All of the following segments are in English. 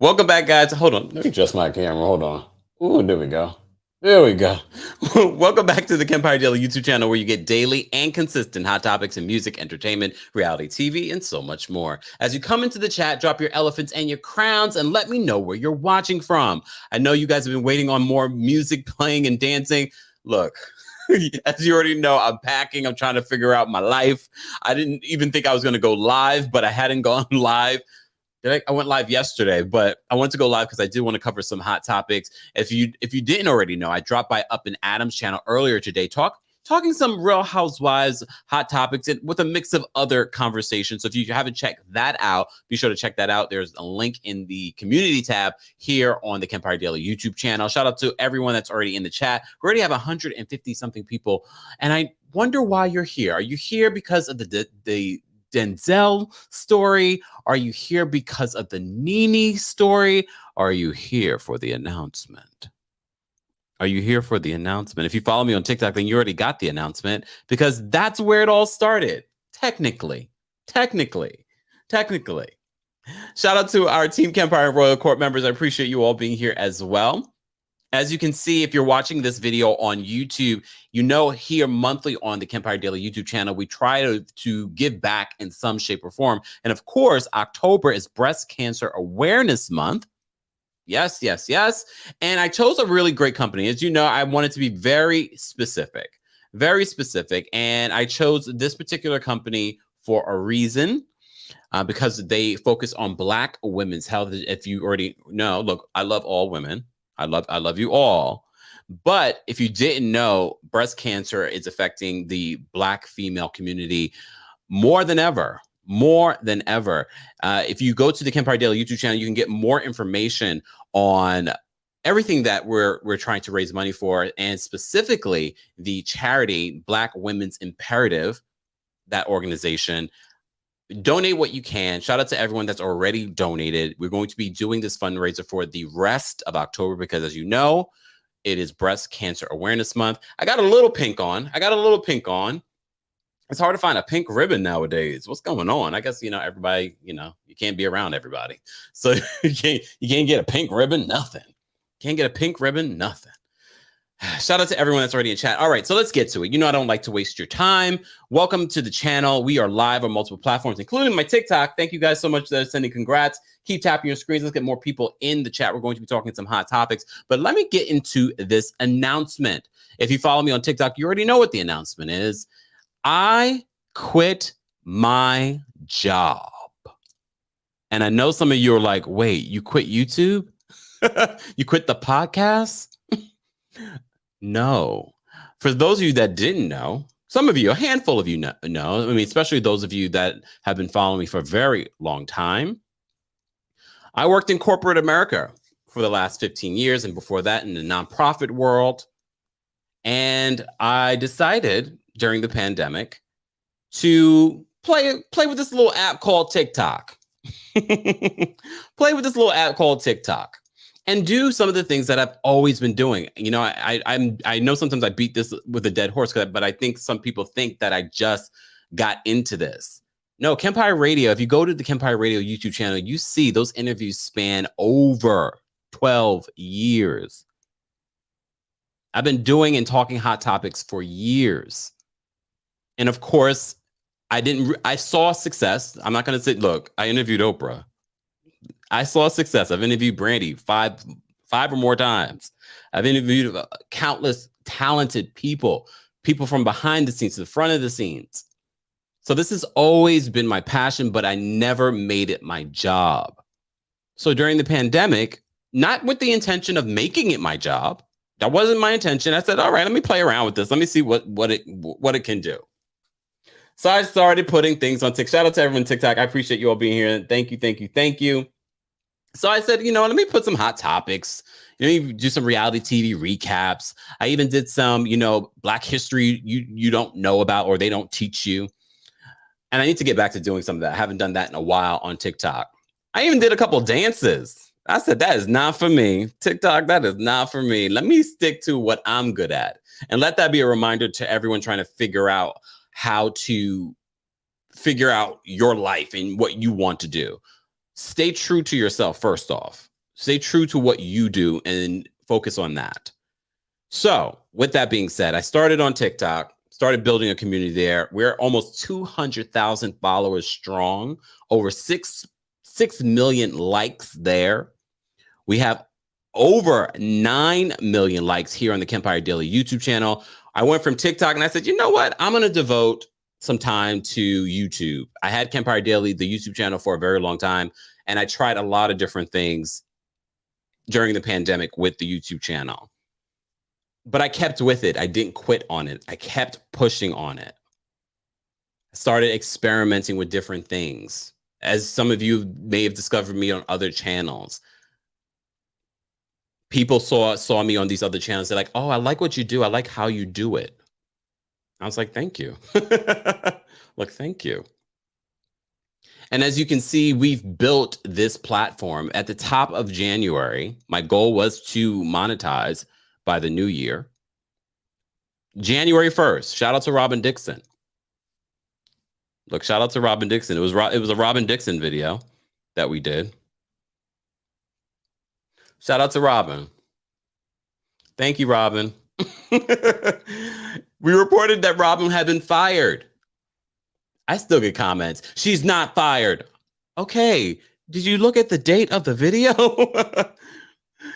Welcome back, guys. Hold on. Let me adjust my camera. Hold on. Ooh, there we go. There we go. Welcome back to the Kempire Daily YouTube channel, where you get daily and consistent hot topics in music, entertainment, reality TV, and so much more. As you come into the chat, drop your elephants and your crowns and let me know where you're watching from. I know you guys have been waiting on more music playing and dancing. Look, as you already know, I'm packing. I'm trying to figure out my life. I didn't even think I was going to go live, but I hadn't gone live. I went live yesterday, but I wanted to go live because I did want to cover some hot topics. If you didn't already know, I dropped by Up and Adam's channel earlier today, talking some Real Housewives hot topics and with a mix of other conversations. So if you haven't checked that out, be sure to check that out. There's a link in the community tab here on the Kempire Daily YouTube channel. Shout out to everyone that's already in the chat. We already have 150 something people, and I wonder why you're here. Are you here because of the Denzel story? Are you here because of the Nene story? Are you here for the announcement? Are you here for the announcement? If you follow me on TikTok, then you already got the announcement, because that's where it all started. Technically. Shout out to our Team Kempire Royal Court members. I appreciate you all being here as well. As you can see, if you're watching this video on YouTube, you know here monthly on the Kempire Daily YouTube channel, we try to give back in some shape or form. And of course, October is Breast Cancer Awareness Month. Yes. And I chose a really great company. As you know, I wanted to be very specific. And I chose this particular company for a reason. Because they focus on Black women's health. If you already know, look, I love all women. I love you all. But if you didn't know, breast cancer is affecting the Black female community more than ever. If you go to the Kempire Daily YouTube channel, you can get more information on everything that we're trying to raise money for, and specifically the charity Black Women's Imperative, that organization. Donate what you can. Shout out to everyone that's already donated. We're going to be doing this fundraiser for the rest of October because, as you know, it is Breast Cancer Awareness Month. I got a little pink on. It's hard to find a pink ribbon nowadays. What's going on? I guess, everybody, you can't be around everybody. So you can't get a pink ribbon, nothing. Shout out to everyone that's already in chat. All right, so let's get to it. I don't like to waste your time. Welcome to the channel. We are live on multiple platforms, including my TikTok. Thank you guys so much for sending congrats. Keep tapping your screens. Let's get more people in the chat. We're going to be talking some hot topics, but let me get into this announcement. If you follow me on TikTok, you already know what the announcement is. I quit my job. And I know some of you are like, wait, you quit YouTube? You quit the podcast? No. For those of you that didn't know, some of you, a handful of you know, I mean, especially those of you that have been following me for a very long time. I worked in corporate America for the last 15 years, and before that in the nonprofit world. And I decided during the pandemic to play with this little app called TikTok. And do some of the things that I've always been doing. I know sometimes I beat this with a dead horse, but I think some people think that I just got into this. No, Kempire Radio, if you go to the Kempire Radio YouTube channel, you see those interviews span over 12 years. I've been doing and talking hot topics for years. And of course, I saw success. I'm not going to say, look, I interviewed Oprah. I saw success. I've interviewed Brandy five or more times. I've interviewed countless talented people from behind the scenes to the front of the scenes. So this has always been my passion, but I never made it my job. So during the pandemic, not with the intention of making it my job, that wasn't my intention. I said, all right, let me play around with this. Let me see what it can do. So I started putting things on TikTok. Shout out to everyone on TikTok. I appreciate you all being here. Thank you. So I said, let me put some hot topics, do some reality TV recaps. I even did some, Black history you don't know about or they don't teach you. And I need to get back to doing some of that. I haven't done that in a while on TikTok. I even did a couple dances. I said, that is not for me. TikTok, that is not for me. Let me stick to what I'm good at. And let that be a reminder to everyone trying to figure out how to figure out your life and what you want to do. Stay true to yourself, first off. Stay true to what you do and focus on that. So with that being said, I started on TikTok, started building a community there. We're almost 200,000 followers strong, over 6 million likes there. We have over 9 million likes here on the Kempire Daily YouTube channel. I went from TikTok and I said, you know what? I'm going to devote some time to YouTube. I had Kempire Daily, the YouTube channel, for a very long time, and I tried a lot of different things during the pandemic with the YouTube channel. But I kept with it. I didn't quit on it. I kept pushing on it. I started experimenting with different things. As some of you may have discovered me on other channels. People saw me on these other channels. They're like, oh, I like what you do. I like how you do it. I was like, thank you. Look, thank you. And as you can see, we've built this platform. At the top of January, my goal was to monetize by the new year. January 1st, shout out to Robin Dixon. Look, shout out to Robin Dixon. It was a Robin Dixon video that we did. Shout out to Robin. Thank you, Robin. We reported that Robin had been fired. I still get comments. She's not fired. Okay, did you look at the date of the video?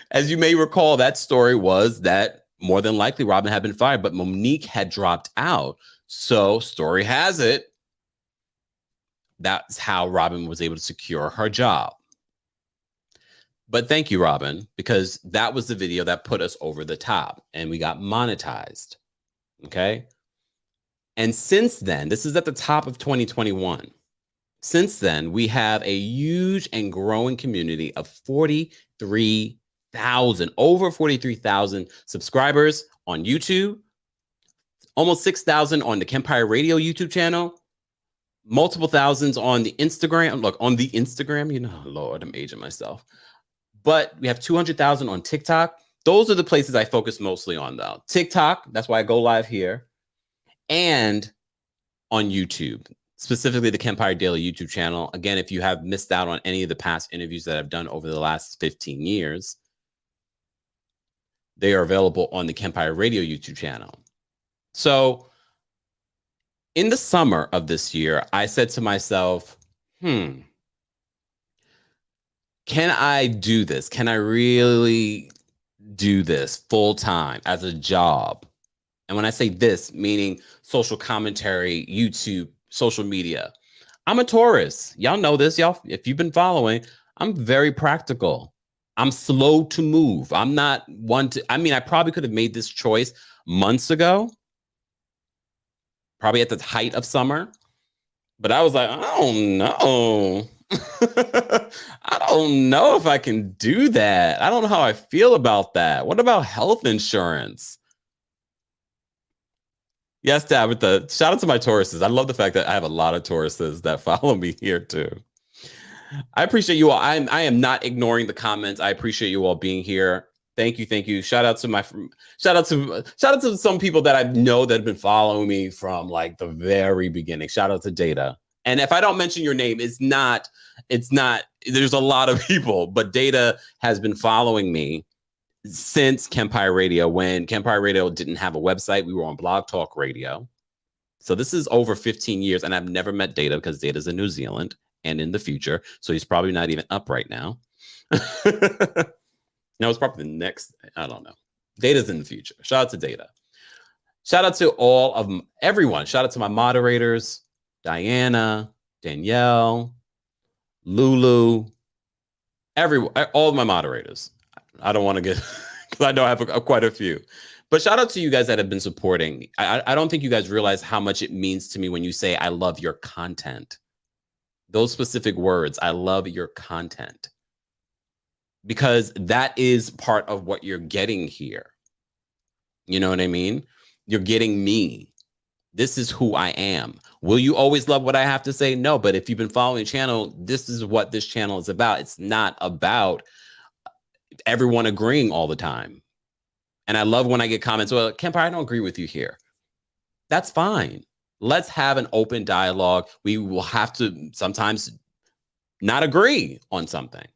As you may recall, that story was that more than likely Robin had been fired, but Monique had dropped out. So story has it, that's how Robin was able to secure her job. But thank you, Robin, because that was the video that put us over the top and we got monetized. Okay. And since then, this is at the top of 2021. Since then, we have a huge and growing community of 43,000, over 43,000 subscribers on YouTube, almost 6,000 on the Kempire Radio YouTube channel, multiple thousands on the Instagram. Look, on the Instagram, you know, Lord, I'm aging myself. But we have 200,000 on TikTok. Those are the places I focus mostly on, though. TikTok, that's why I go live here, and on YouTube, specifically the Kempire Daily YouTube channel. Again, if you have missed out on any of the past interviews that I've done over the last 15 years, they are available on the Kempire Radio YouTube channel. So in the summer of this year, I said to myself, can I do this? Can I really do this full time as a job? And when I say this, meaning social commentary, YouTube, social media, I'm a Taurus. Y'all know this, y'all. If you've been following, I'm very practical. I'm slow to move. I'm not one to, I mean, I probably could have made this choice months ago, probably at the height of summer. But I was like, I don't know. I don't know if I can do that. I don't know how I feel about that. What about health insurance? Yes, Tabitha. Shout out to my Tauruses. I love the fact that I have a lot of Tauruses that follow me here too. I appreciate you all. I am not ignoring the comments. I appreciate you all being here. Thank you, thank you. Shout out to some people that I know that have been following me from like the very beginning. Shout out to Data. And if I don't mention your name, it's not. There's a lot of people, but Data has been following me since Kempire Radio. When Kempire Radio didn't have a website, we were on Blog Talk Radio. So this is over 15 years, and I've never met Data because Data's in New Zealand and in the future. So he's probably not even up right now. No, it's probably the next, I don't know. Data's in the future. Shout out to Data. Shout out to all of everyone. Shout out to my moderators, Diana, Danielle, Lulu, everyone, all of my moderators. I don't want to get, because I know I have quite a few. But shout out to you guys that have been supporting. I don't think you guys realize how much it means to me when you say, I love your content. Those specific words, I love your content. Because that is part of what you're getting here. You know what I mean? You're getting me. This is who I am. Will you always love what I have to say? No, but if you've been following the channel, this is what this channel is about. It's not about everyone agreeing all the time. And I love when I get comments, well, Kempire, I don't agree with you here. That's fine. Let's have an open dialogue. We will have to sometimes not agree on something.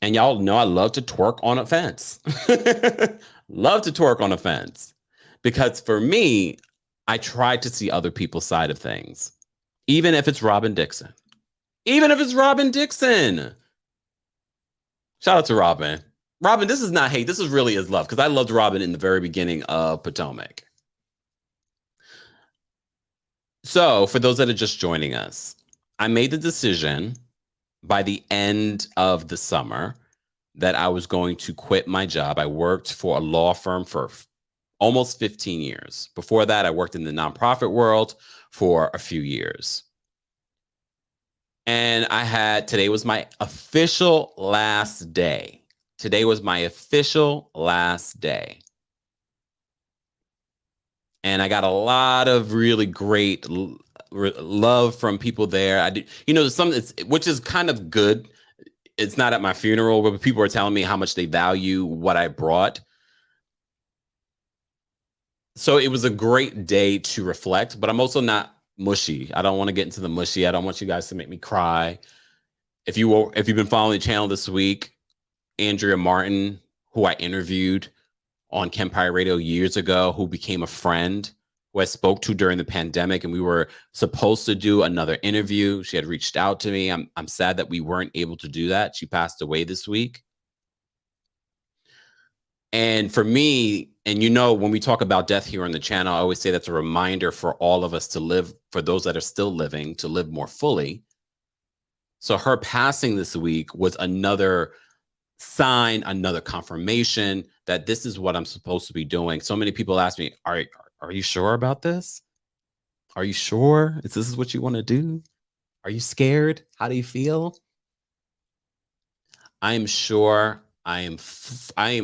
And y'all know I love to twerk on a fence. Love to twerk on a fence. Because for me, I try to see other people's side of things. Even if it's Robin Dixon. Even if it's Robin Dixon. Shout out to Robin. Robin, this is not hate. This is really is love. Because I loved Robin in the very beginning of Potomac. So for those that are just joining us, I made the decision by the end of the summer that I was going to quit my job. I worked for a law firm for almost 15 years. Before that, I worked in the nonprofit world for a few years. And today was my official last day. Today was my official last day. And I got a lot of really great love from people there. I did, which is kind of good. It's not at my funeral, but people are telling me how much they value what I brought. So it was a great day to reflect, but I'm also not mushy. I don't want to get into the mushy. I don't want you guys to make me cry. If you've been following the channel this week, Andrea Martin, who I interviewed on Kempire Radio years ago, who became a friend, who I spoke to during the pandemic, and we were supposed to do another interview. She had reached out to me. I'm sad that we weren't able to do that. She passed away this week. And for me, and when we talk about death here on the channel, I always say that's a reminder for all of us to live, for those that are still living, to live more fully. So her passing this week was another sign, another confirmation that this is what I'm supposed to be doing. So many people ask me, are you sure about this? Are you sure? This is what you want to do? Are you scared? How do you feel? I am sure. I am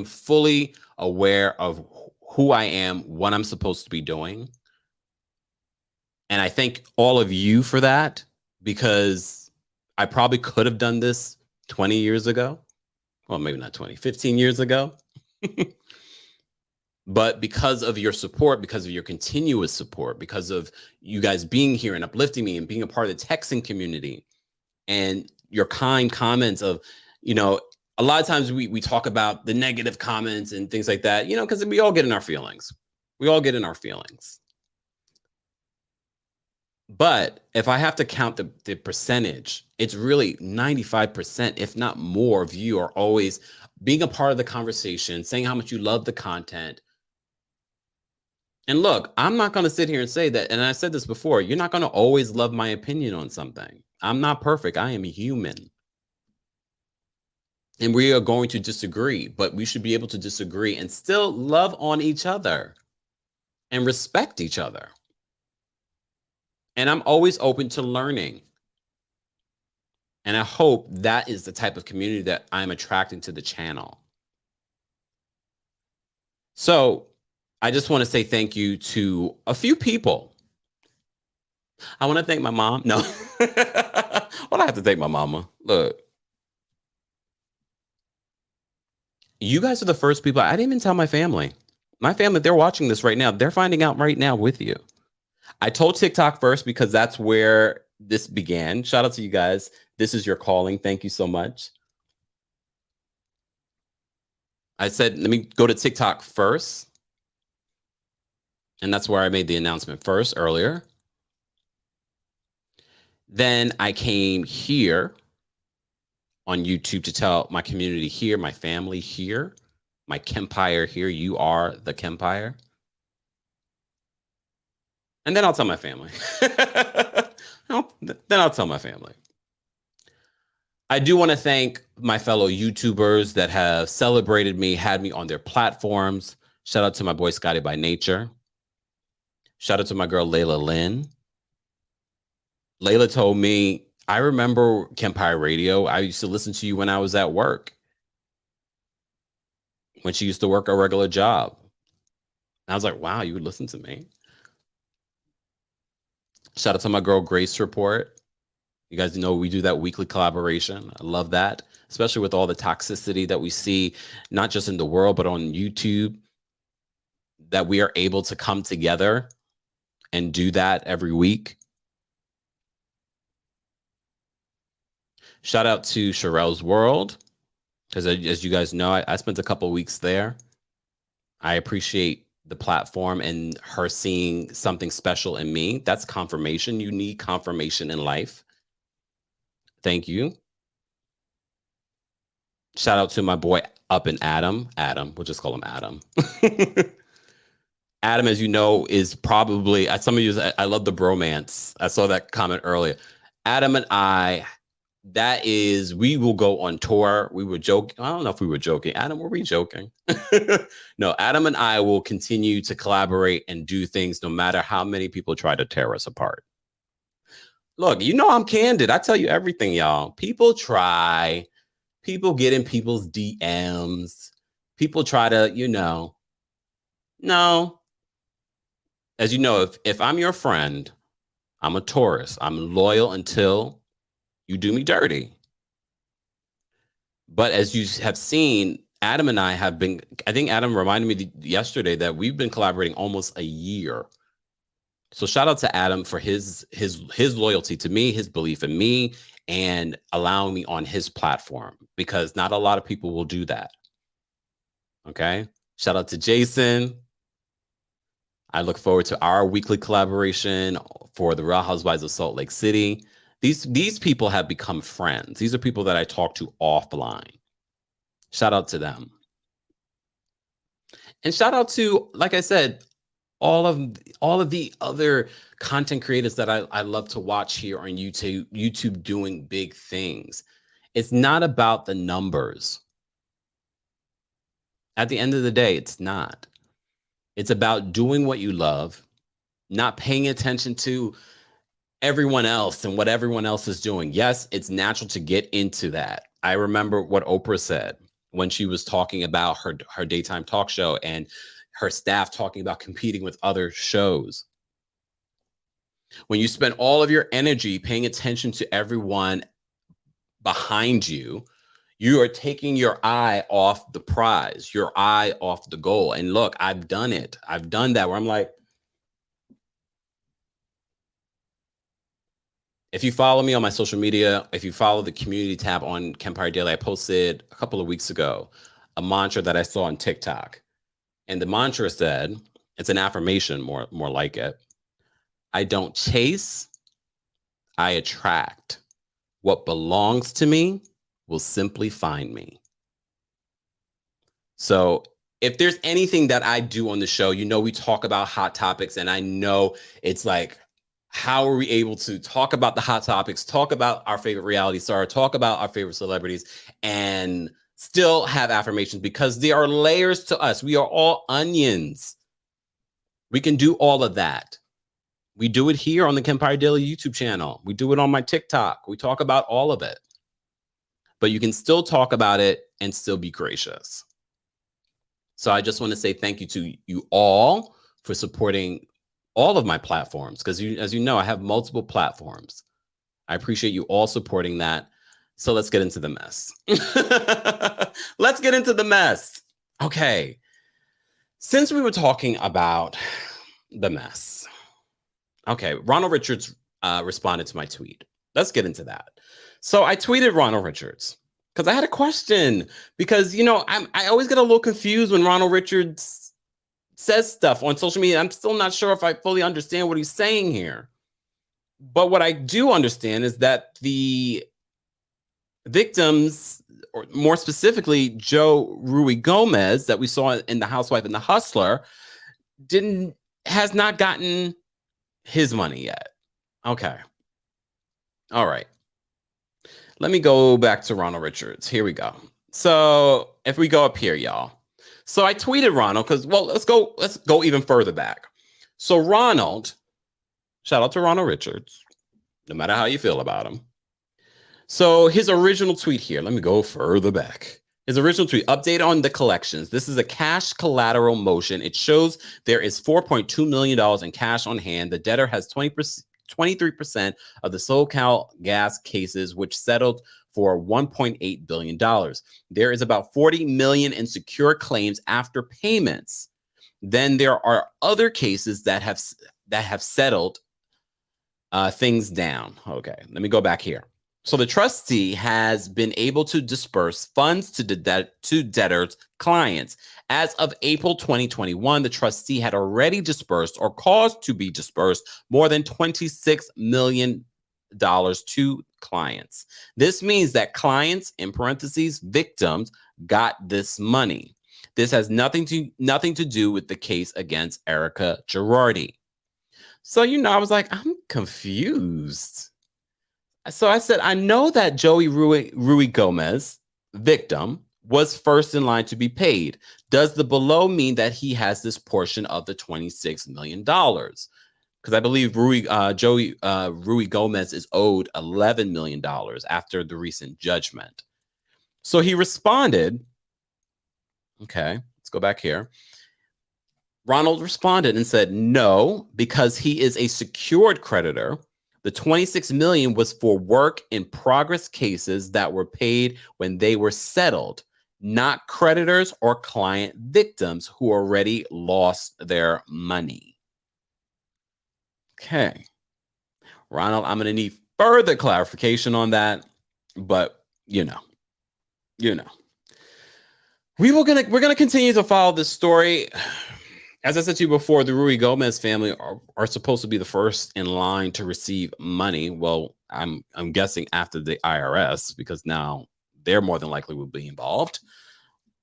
fully aware of who I am, what I'm supposed to be doing. And I thank all of you for that, because I probably could have done this 20 years ago. Well, maybe not 20, 15 years ago. But because of your support, because of your continuous support, because of you guys being here and uplifting me and being a part of the texting community, and your kind comments of, a lot of times we talk about the negative comments and things like that, because we all get in our feelings. We all get in our feelings. But if I have to count the percentage, it's really 95%, if not more, of you are always being a part of the conversation, saying how much you love the content. And look, I'm not going to sit here and say that, and I said this before, you're not going to always love my opinion on something. I'm not perfect. I am a human. And we are going to disagree, but we should be able to disagree and still love on each other and respect each other. And I'm always open to learning. And I hope that is the type of community that I'm attracting to the channel. So I just want to say thank you to a few people. I want to thank my mom. No. Well, I have to thank my mama. Look. You guys are the first people. I didn't even tell my family. My family, they're watching this right now. They're finding out right now with you. I told TikTok first because that's where this began. Shout out to you guys. This is your calling. Thank you so much. I said, let me go to TikTok first. And that's where I made the announcement first earlier. Then I came here on YouTube to tell my community here, my family here, my Kempire here. You are the Kempire. And then I'll tell my family. Then I'll tell my family. I do want to thank my fellow YouTubers that have celebrated me, had me on their platforms. Shout out to my boy Scotty by Nature. Shout out to my girl Layla Lynn. Layla told me, I remember Kempire Radio. I used to listen to you when I was at work, when she used to work a regular job. And I was like, wow, you would listen to me. Shout out to my girl Grace Report. You guys know we do that weekly collaboration. I love that, especially with all the toxicity that we see, not just in the world, but on YouTube, that we are able to come together and do that every week. Shout out to Sherelle's World. because as you guys know, I spent a couple of weeks there. I appreciate the platform and her seeing something special in me. That's confirmation. You need confirmation in life. Thank you. Shout out to my boy Up and Adam. Adam, we'll just call him Adam. Adam, as you know, is probably, some of you, I love the bromance. I saw that comment earlier. Adam and I, we will go on tour. We were joking. I don't know if we were joking. Adam, were we joking? No, Adam and I will continue to collaborate and do things no matter how many people try to tear us apart. Look, you know I'm candid. I tell you everything, y'all. People try. People get in people's DMs. People try to, no. As you know, if I'm your friend, I'm a Taurus. I'm loyal until you do me dirty. But as you have seen, Adam and I have been, I think Adam reminded me yesterday that we've been collaborating almost a year. So shout out to Adam for his loyalty to me, his belief in me, and allowing me on his platform, because not a lot of people will do that. Okay. Shout out to Jason. I look forward to our weekly collaboration for the Real Housewives of Salt Lake City. These people have become friends. These are people that I talk to offline. Shout out to them. And shout out to, like I said, all of the other content creators that I love to watch here on YouTube doing big things. It's not about the numbers. At the end of the day, it's not. It's about doing what you love, not paying attention to everyone else and what everyone else is doing. Yes, it's natural to get into that. I remember what Oprah said when she was talking about her daytime talk show and her staff talking about competing with other shows. When you spend all of your energy paying attention to everyone behind you, you are taking your eye off the prize, your eye off the goal. And look, I've done it. I've done that where I'm like, if you follow me on my social media, if you follow the community tab on Kempire Daily, I posted a couple of weeks ago a mantra that I saw on TikTok. And the mantra said, it's an affirmation, more like it. I don't chase, I attract. What belongs to me will simply find me. So if there's anything that I do on the show, we talk about hot topics, and I know it's like, how are we able to talk about the hot topics, talk about our favorite reality star, talk about our favorite celebrities, and still have affirmations? Because there are layers to us. We are all onions. We can do all of that. We do it here on the Kempire Daily YouTube channel. We do it on my TikTok. We talk about all of it. But you can still talk about it and still be gracious. So I just want to say thank you to you all for supporting all of my platforms, because as you know, I have multiple platforms. I appreciate you all supporting that. So let's get into the mess. Let's get into the mess. Okay. Since we were talking about the mess. Okay. Ronald Richards responded to my tweet. Let's get into that. So I tweeted Ronald Richards because I had a question, because, I always get a little confused when Ronald Richards says stuff on social media. I'm still not sure if I fully understand what he's saying here. But what I do understand is that the victims, or more specifically, Joe Rui Gomez, that we saw in The Housewife and The Hustler, has not gotten his money yet. Okay. All right. Let me go back to Ronald Richards. Here we go. So if we go up here, y'all. So I tweeted Ronald because, well, let's go even further back. So Ronald, shout out to Ronald Richards, no matter how you feel about him. So his original tweet here, let me go further back. His original tweet, update on the collections. This is a cash collateral motion. It shows there is $4.2 million in cash on hand. The debtor has 23% of the SoCal gas cases, which settled for $1.8 billion. There is about $40 million in secure claims after payments. Then there are other cases that have settled things down. Okay, let me go back here. So the trustee has been able to disperse funds to debtors' clients. As of April 2021, the trustee had already dispersed or caused to be dispersed more than $26 million to clients. This means that clients, in parentheses, victims, got this money. This has nothing to do with the case against Erica Girardi. So, I was like, I'm confused. So I said, I know that Joey Rui Gomez, victim, was first in line to be paid. Does the below mean that he has this portion of the $26 million? Because I believe Joey Rui Gomez is owed $11 million after the recent judgment. So he responded, okay, let's go back here. Ronald responded and said, no, because he is a secured creditor. The $26 million was for work in progress cases that were paid when they were settled, not creditors or client victims who already lost their money. Okay. Ronald, I'm going to need further clarification on that, but we're going to continue to follow this story. As I said to you before, the Rui Gomez family are supposed to be the first in line to receive money. Well, I'm guessing after the IRS, because now they're more than likely will be involved.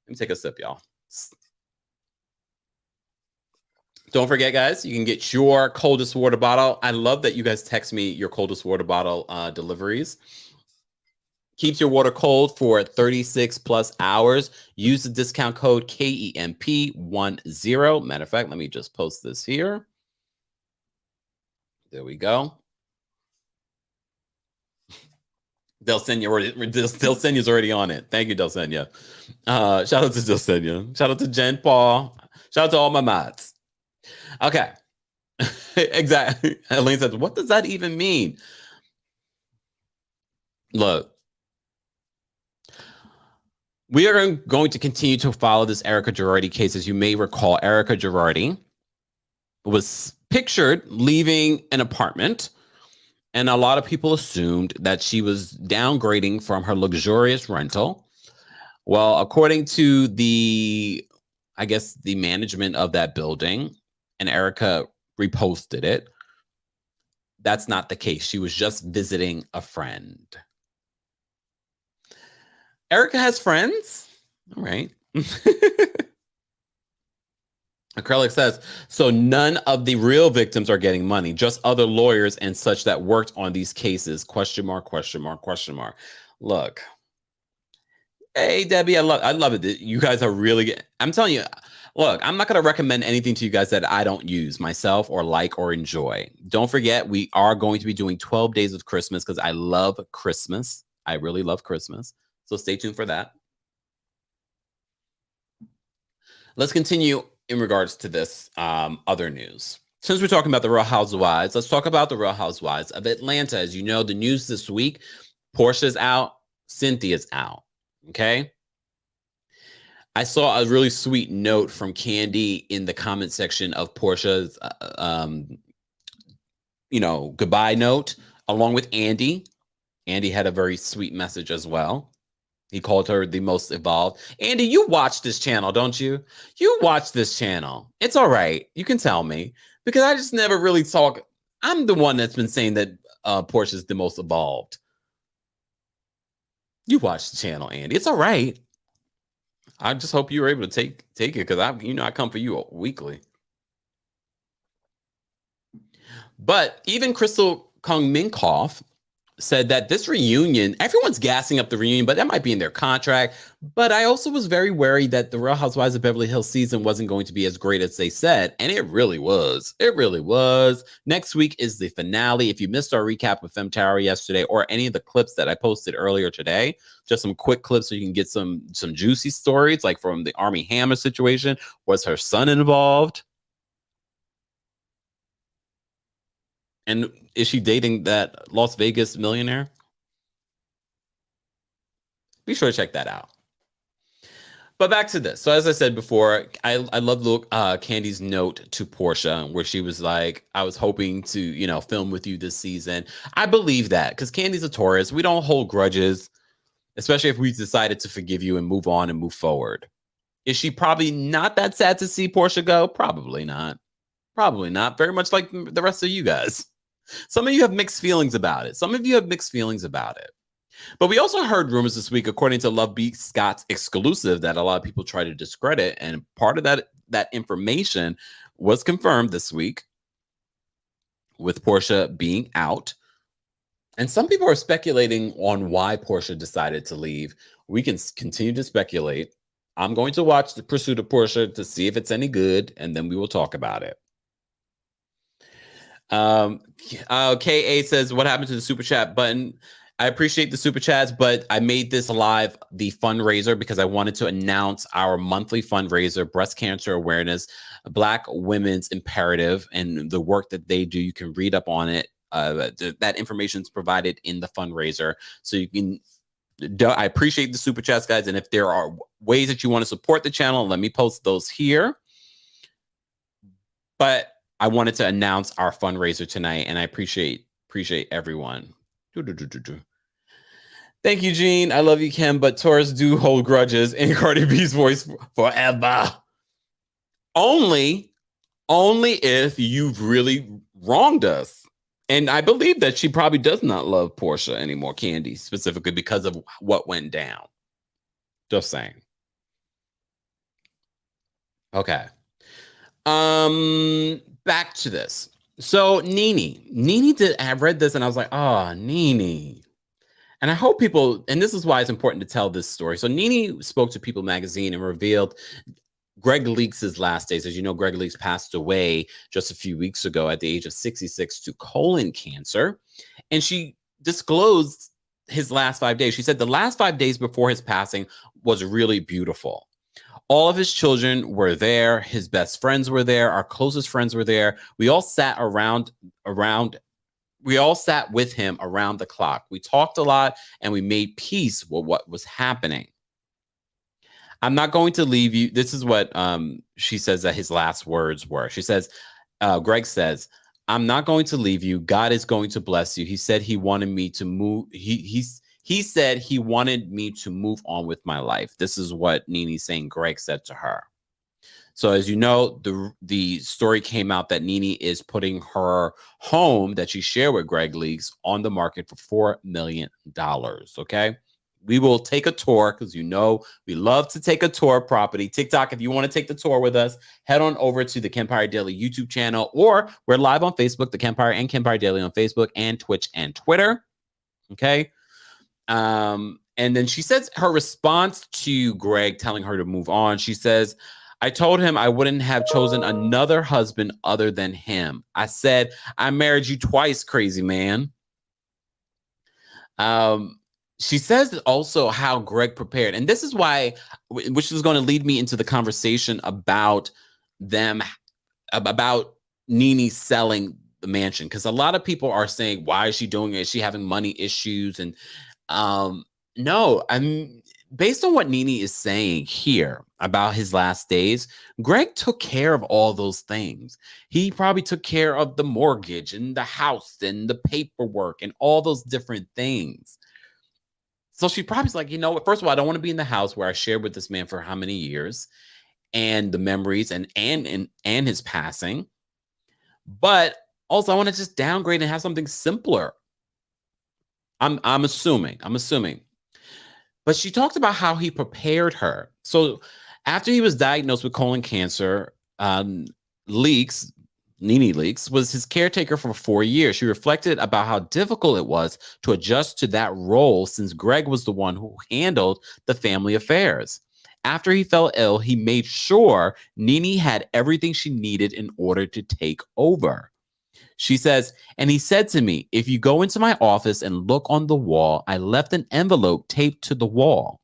Let me take a sip, y'all. Don't forget, guys, you can get your coldest water bottle. I love that you guys text me your coldest water bottle deliveries. Keeps your water cold for 36 plus hours. Use the discount code KEMP10. Matter of fact, let me just post this here. There we go. Delsenya's already on it. Thank you, Delsenya. Shout out to Delsenya. Shout out to Jen Paul. Shout out to all my mods. Okay. Exactly. Elaine says, what does that even mean? Look. We are going to continue to follow this Erica Girardi case. As you may recall, Erica Girardi was pictured leaving an apartment, and a lot of people assumed that she was downgrading from her luxurious rental. Well, according to the management of that building, and Erica reposted it, that's not the case. She was just visiting a friend. Erica has friends. All right. Acrylic says, so none of the real victims are getting money, just other lawyers and such that worked on these cases. Question mark, question mark, question mark. Look. Hey, Debbie, I love it. You guys are really, I'm telling you, look, I'm not going to recommend anything to you guys that I don't use myself or like or enjoy. Don't forget, we are going to be doing 12 days of Christmas because I love Christmas. I really love Christmas. So stay tuned for that. Let's continue in regards to this other news. Since we're talking about the Real Housewives, let's talk about the Real Housewives of Atlanta. As you know, the news this week, Portia's out, Cynthia's out. Okay. I saw a really sweet note from Candy in the comment section of Portia's, goodbye note, along with Andy. Andy had a very sweet message as well. He called her the most evolved. Andy, you watch this channel, don't you? You watch this channel. It's all right. You can tell me, because I just never really talk. I'm the one that's been saying that Portia's the most evolved. You watch the channel, Andy. It's all right. I just hope you were able to take it, because I come for you weekly. But even Crystal Kung Minkoff said that this reunion, everyone's gassing up the reunion, but that might be in their contract. But I also was very worried that the Real Housewives of Beverly Hills season wasn't going to be as great as they said. And it really was. It really was. Next week is the finale. If you missed our recap of FemTower yesterday, or any of the clips that I posted earlier today, just some quick clips so you can get some juicy stories, like from the Armie Hammer situation. Was her son involved? And is she dating that Las Vegas millionaire? Be sure to check that out. But back to this. So as I said before, I love Candy's note to Portia, where she was like, I was hoping to, you know, film with you this season. I believe that because Candy's a Taurus. We don't hold grudges, especially if we decided to forgive you and move on and move forward. Is she probably not that sad to see Portia go? Probably not. Probably not. Very much like the rest of you guys. Some of you have mixed feelings about it. But we also heard rumors this week, according to Love Beat Scott's exclusive, that a lot of people try to discredit. And part of that information was confirmed this week with Portia being out. And some people are speculating on why Portia decided to leave. We can continue to speculate. I'm going to watch The Pursuit of Portia to see if it's any good, and then we will talk about it. KA says, what happened to the super chat button? I appreciate the super chats, but I made this live, the fundraiser, because I wanted to announce our monthly fundraiser, breast cancer awareness, Black women's imperative, and the work that they do. You can read up on it. That information is provided in the fundraiser. So you can, I appreciate the super chats, guys. And if there are ways that you want to support the channel, let me post those here. But I wanted to announce our fundraiser tonight, and I appreciate everyone. Thank you, Gene. I love you, Kim, but Taurus do hold grudges in Cardi B's voice forever. Only if you've really wronged us. And I believe that she probably does not love Portia anymore, Candy, specifically because of what went down. Just saying. Okay. Back to this. So Nene did. I read this and I was like, oh, Nene. And I hope people, and this is why it's important to tell this story. So Nene spoke to People magazine and revealed Greg Leaks' last days. As you know, Greg Leaks passed away just a few weeks ago at the age of 66 to colon cancer. And she disclosed his last 5 days. She said the last 5 days before his passing was really beautiful. All of his children were there. His best friends were there. Our closest friends were there. We all sat we all sat with him around the clock. We talked a lot and we made peace with what was happening. I'm not going to leave you. This is what she says that his last words were. She says, Greg says, I'm not going to leave you. God is going to bless you. He said he wanted me to move. He said he wanted me to move on with my life. This is what Nene's saying Greg said to her. So as you know, the story came out that Nene is putting her home that she shared with Greg Leaks on the market for $4 million. Okay. We will take a tour because, you know, we love to take a tour of property. TikTok, if you want to take the tour with us, head on over to the Kempire Daily YouTube channel, or we're live on Facebook, the Kempire and Kempire Daily on Facebook and Twitch and Twitter. Okay. And then she says her response to Greg telling her to move on. She says, I told him I wouldn't have chosen another husband other than him. I said, I married you twice, crazy man. She says also how Greg prepared. And this is why, which is going to lead me into the conversation about about Nene selling the mansion. Because a lot of people are saying, why is she doing it? Is she having money issues? And no, I'm based on what Nene is saying here about his last days. Greg took care of all those things. He probably took care of the mortgage and the house and the paperwork and all those different things. So she probably's like, you know what? First of all, I don't want to be in the house where I shared with this man for how many years, and the memories and his passing. But also, I want to just downgrade and have something simpler. I'm assuming. But she talked about how he prepared her. So after he was diagnosed with colon cancer, Nene Leaks was his caretaker for 4 years. She reflected about how difficult it was to adjust to that role since Greg was the one who handled the family affairs. After he fell ill, he made sure Nene had everything she needed in order to take over. She says, and he said to me, if you go into my office and look on the wall, I left an envelope taped to the wall.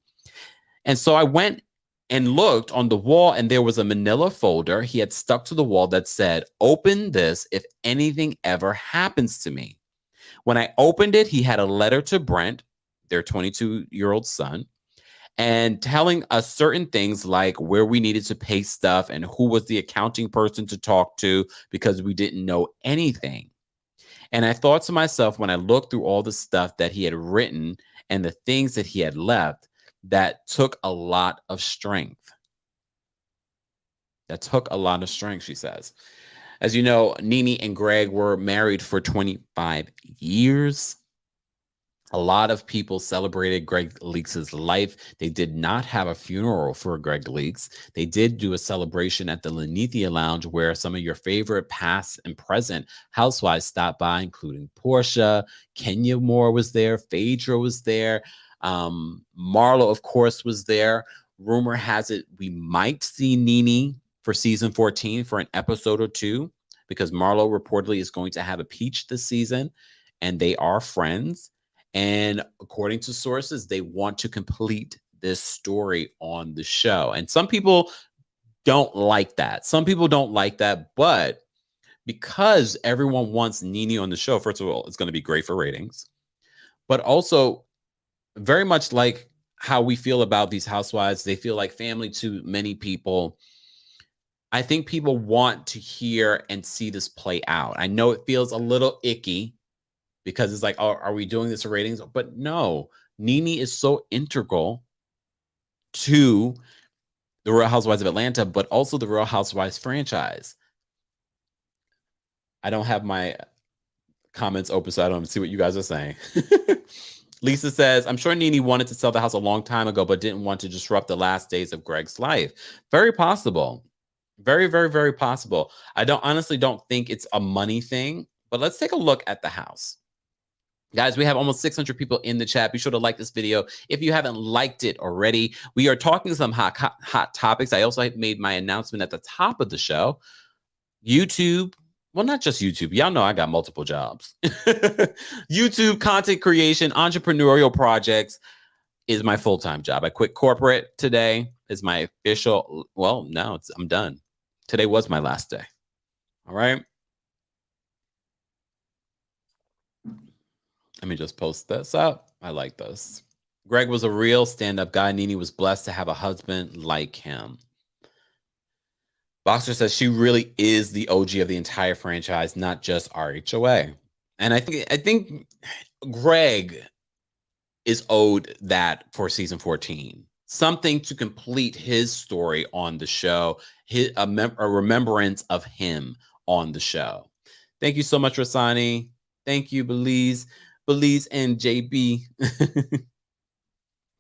And so I went and looked on the wall, and there was a manila folder he had stuck to the wall that said, open this if anything ever happens to me. When I opened it, he had a letter to Brent, their 22-year-old son, and telling us certain things like where we needed to pay stuff and who was the accounting person to talk to because we didn't know anything. And I thought to myself, when I looked through all the stuff that he had written and the things that he had left, that took a lot of strength. That took a lot of strength, she says. As you know, Nene and Greg were married for 25 years. A lot of people celebrated Greg Leaks' life. They did not have a funeral for Greg Leaks. They did do a celebration at the Lenithia Lounge where some of your favorite past and present housewives stopped by, including Portia. Kenya Moore was there. Phaedra was there. Marlo, of course, was there. Rumor has it we might see Nene for season 14 for an episode or two, because Marlo reportedly is going to have a peach this season, and they are friends. And according to sources, they want to complete this story on the show. And some people don't like that. Some people don't like that. But because everyone wants Nene on the show, first of all, it's going to be great for ratings. But also, very much like how we feel about these housewives, they feel like family to many people. I think people want to hear and see this play out. I know it feels a little icky, because it's like, oh, are we doing this for ratings? But no, Nene is so integral to the Real Housewives of Atlanta, but also the Real Housewives franchise. I don't have my comments open, so I don't see what you guys are saying. Lisa says, I'm sure Nene wanted to sell the house a long time ago, but didn't want to disrupt the last days of Greg's life. Very possible. Very, very, very possible. I honestly don't think it's a money thing, but let's take a look at the house. Guys, we have almost 600 people in the chat. Be sure to like this video if you haven't liked it already. We are talking some hot topics. I also made my announcement at the top of the show. YouTube, well, not just YouTube. Y'all know I got multiple jobs. YouTube content creation, entrepreneurial projects is my full-time job. I quit corporate today. Is my official, well, no, I'm done. Today was my last day. All right. Let me just post this up. I like this. Greg was a real stand-up guy. Nene was blessed to have a husband like him. Boxer says she really is the OG of the entire franchise, not just RHOA. And I think Greg is owed that for season 14. Something to complete his story on the show, a remembrance of him on the show. Thank you so much, Rasani. Thank you, Belize and JB.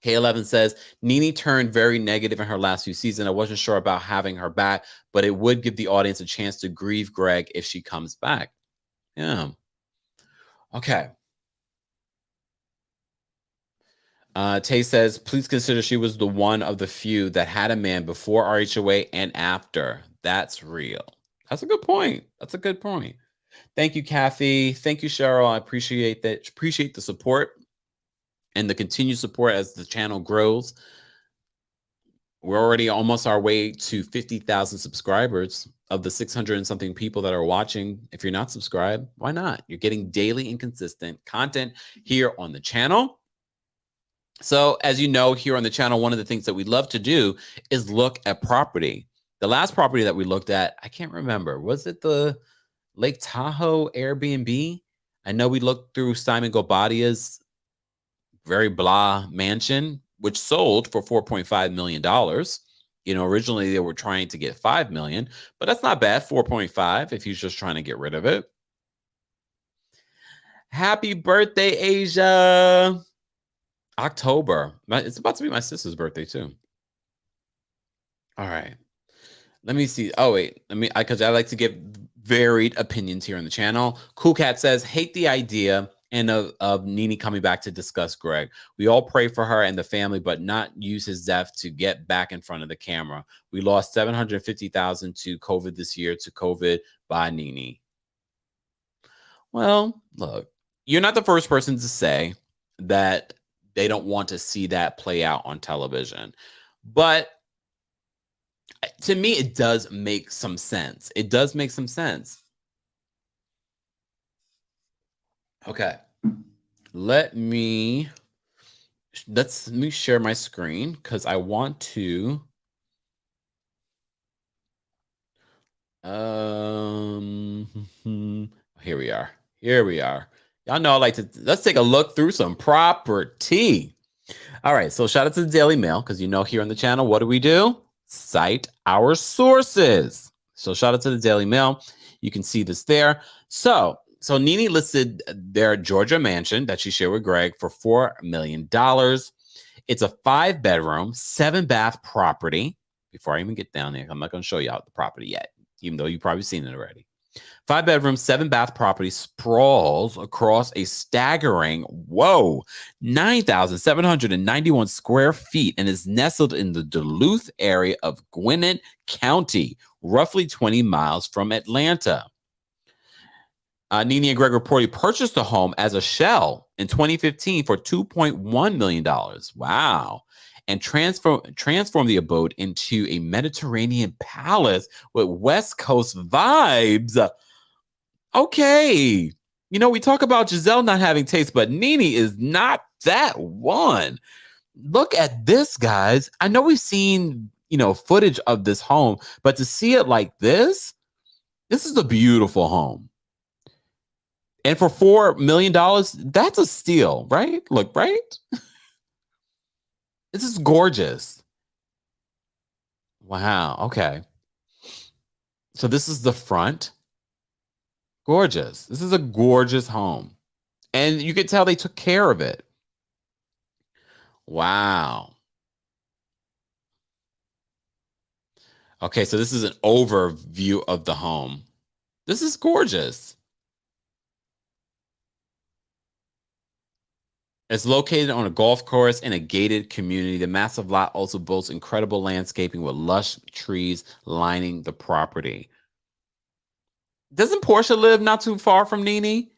K11 says, Nene turned very negative in her last few seasons. I wasn't sure about having her back, but it would give the audience a chance to grieve Greg if she comes back. Yeah. Okay. Tay says, please consider she was the one of the few that had a man before RHOA and after. That's real. That's a good point. That's a good point. Thank you, Kathy. Thank you, Cheryl. I appreciate that. Appreciate the support and the continued support as the channel grows. We're already almost our way to 50,000 subscribers. Of the 600 and something people that are watching, if you're not subscribed, why not? You're getting daily and consistent content here on the channel. So as you know, here on the channel, one of the things that we love to do is look at property. The last property that we looked at, I can't remember. Was it the Lake Tahoe Airbnb? I know we looked through Simon Gobadia's very blah mansion, which sold for $4.5 million. You know, originally they were trying to get $5 million, but that's not bad. 4.5 if he's just trying to get rid of it. Happy birthday, Asia. October. It's about to be my sister's birthday too. All right. Let me see. Oh, wait. Because I like to give varied opinions here on the channel. Cool Cat says, hate the idea and of Nene coming back to discuss Greg. We all pray for her and the family, but not use his death to get back in front of the camera. We lost 750,000 to COVID this year, to COVID by Nene. Well, look, you're not the first person to say that they don't want to see that play out on television. But to me, it does make some sense. It does make some sense. Okay. Let me let me share my screen because I want to. Here we are. Here we are. Y'all know I like to. Let's take a look through some property. All right. So shout out to the Daily Mail because you know here on the channel, what do? Cite our sources. So shout out to the Daily Mail. You can see this there. So Nene listed their Georgia mansion that she shared with Greg for $4 million. It's a 5-bedroom, 7-bath property. Before I even get down there, I'm not going to show you out the property yet, even though you've probably seen it already. 5-bedroom, 7-bath property sprawls across a staggering, 9,791 square feet and is nestled in the Duluth area of Gwinnett County, roughly 20 miles from Atlanta. Nene and Greg reportedly purchased the home as a shell in 2015 for $2.1 million. Wow. And transform the abode into a Mediterranean palace with West Coast vibes. Okay. You know, we talk about Giselle not having taste, but Nene is not that one. Look at this, guys. I know we've seen, footage of this home, but to see it like this is a beautiful home. And for $4 million, that's a steal, right? Look, right? This is gorgeous. Wow. Okay. So this is the front. Gorgeous. This is a gorgeous home. And you could tell they took care of it. Wow. Okay, so this is an overview of the home. This is gorgeous. It's located on a golf course in a gated community. The massive lot also boasts incredible landscaping with lush trees lining the property. Doesn't Portia live not too far from Nene?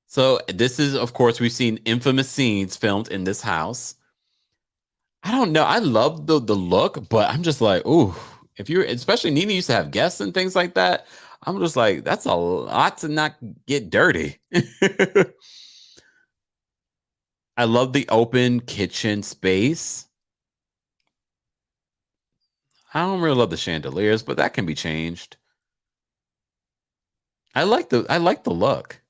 So this is, of course, we've seen infamous scenes filmed in this house. I don't know. I love the look, but I'm just like, ooh, especially Nene used to have guests and things like that. I'm just like, that's a lot to not get dirty. I love the open kitchen space. I don't really love the chandeliers, but that can be changed. I like the look.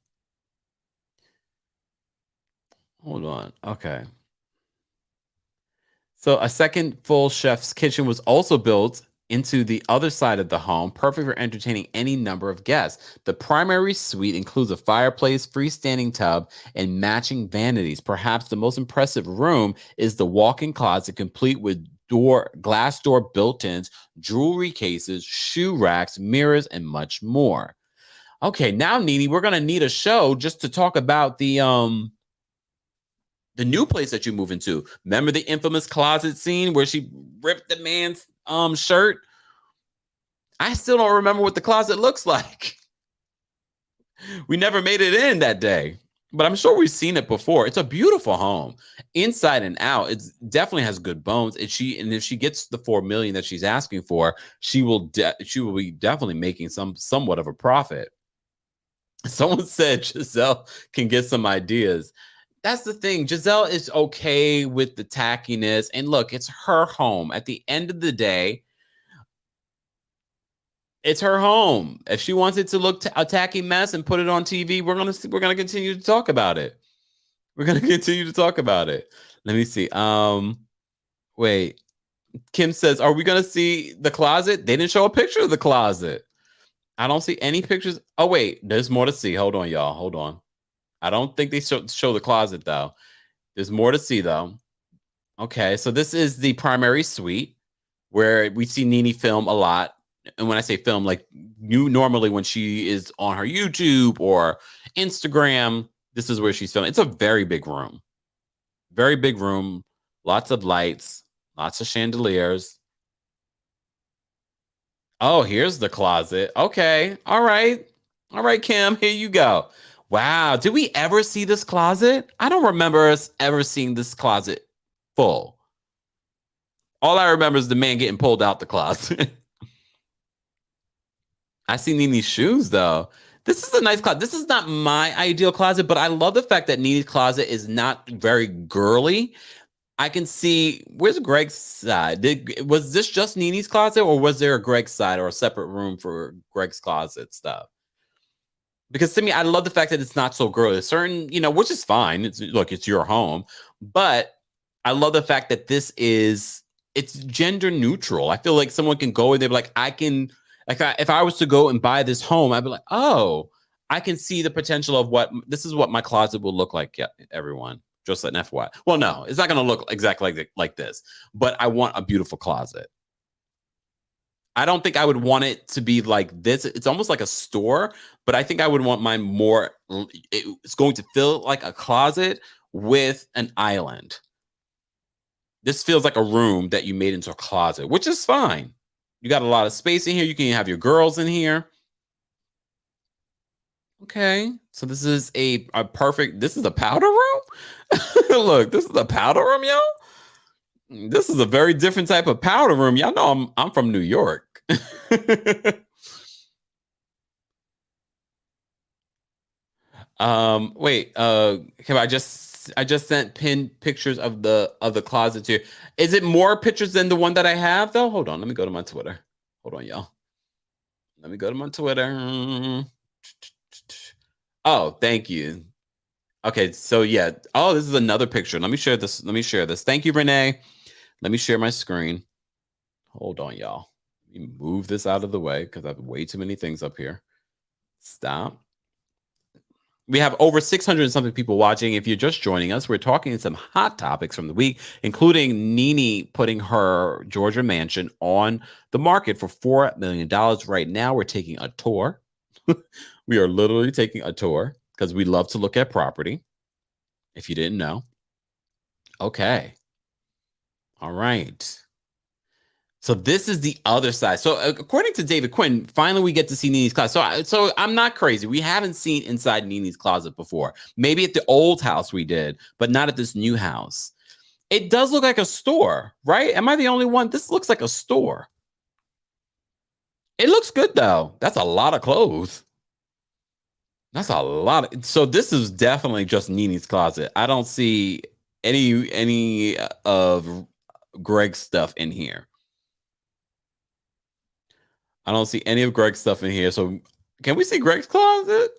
Hold on. Okay. So a second full chef's kitchen was also built into the other side of the home, perfect for entertaining any number of guests. The primary suite includes a fireplace, freestanding tub, and matching vanities. Perhaps the most impressive room is the walk-in closet, complete with glass door built-ins, jewelry cases, shoe racks, mirrors, and much more. Okay, now Nene, we're gonna need a show just to talk about the new place that you move into. Remember the infamous closet scene where she ripped the man's shirt? I still don't remember what the closet looks like. We never made it in that day, but I'm sure we've seen it before. It's a beautiful home, inside and out. It definitely has good bones. And if she gets the $4 million that she's asking for, she will be definitely making somewhat of a profit. Someone said Giselle can get some ideas. That's the thing. Giselle is okay with the tackiness. And look, it's her home. At the end of the day, it's her home. If she wants it to look a tacky mess and put it on TV, we're gonna continue to talk about it. We're gonna continue to talk about it. Let me see. Wait. Kim says, "Are we gonna see the closet?" They didn't show a picture of the closet. I don't see any pictures. Oh wait, there's more to see. Hold on, y'all. Hold on. I don't think they show the closet though. There's more to see though. Okay, so this is the primary suite where we see Nene film a lot. And when I say film, like normally when she is on her YouTube or Instagram, this is where she's filming. It's a very big room. Very big room. Lots of lights, lots of chandeliers. Oh, here's the closet. Okay. All right. All right, Kim, here you go. Wow. Did we ever see this closet? I don't remember us ever seeing this closet full. All I remember is the man getting pulled out the closet. I see Nene's shoes, though. This is a nice closet. This is not my ideal closet, but I love the fact that Nene's closet is not very girly. I can see, where's Greg's side? Was this just Nene's closet, or was there a Greg's side or a separate room for Greg's closet stuff? Because to me, I love the fact that it's not so girly. Certain, which is fine. Look, it's your home, but I love the fact that it's gender neutral. I feel like someone can go and they'd be like, if I was to go and buy this home, I'd be like, oh, I can see the potential of this is what my closet will look like. Yeah, everyone. Just an FYI. Well, no, it's not going to look exactly like this, but I want a beautiful closet. I don't think I would want it to be like this. It's almost like a store, but I think I would want mine more. It's going to feel like a closet with an island. This feels like a room that you made into a closet, which is fine. You got a lot of space in here. You can have your girls in here. Okay, so this is a perfect. This is a powder room. Look, this is a powder room, y'all. This is a very different type of powder room. Y'all know I'm from New York. Wait, I just sent pinned pictures of the closet to you. Is it more pictures than the one that I have though? Hold on, let me go to my Twitter. Hold on, y'all. Let me go to my Twitter. Oh, thank you. Okay, so yeah. Oh, this is another picture. Let me share this. Thank you, Renee. Let me share my screen. Hold on, y'all. Let me move this out of the way because I have way too many things up here. Stop. We have over 600 and something people watching. If you're just joining us, we're talking some hot topics from the week, including Nene putting her Georgia mansion on the market for $4 million. Right now, we're taking a tour. We are literally taking a tour because we love to look at property. If you didn't know. Okay. All right. So this is the other side. So according to David Quinn, finally we get to see Nene's closet. So I'm not crazy. We haven't seen inside Nene's closet before. Maybe at the old house we did, but not at this new house. It does look like a store, right? Am I the only one? This looks like a store. It looks good though. That's a lot of clothes. That's a lot. So this is definitely just Nene's closet. I don't see any of Greg's stuff in here. I don't see any of Greg's stuff in here. So can we see Greg's closet?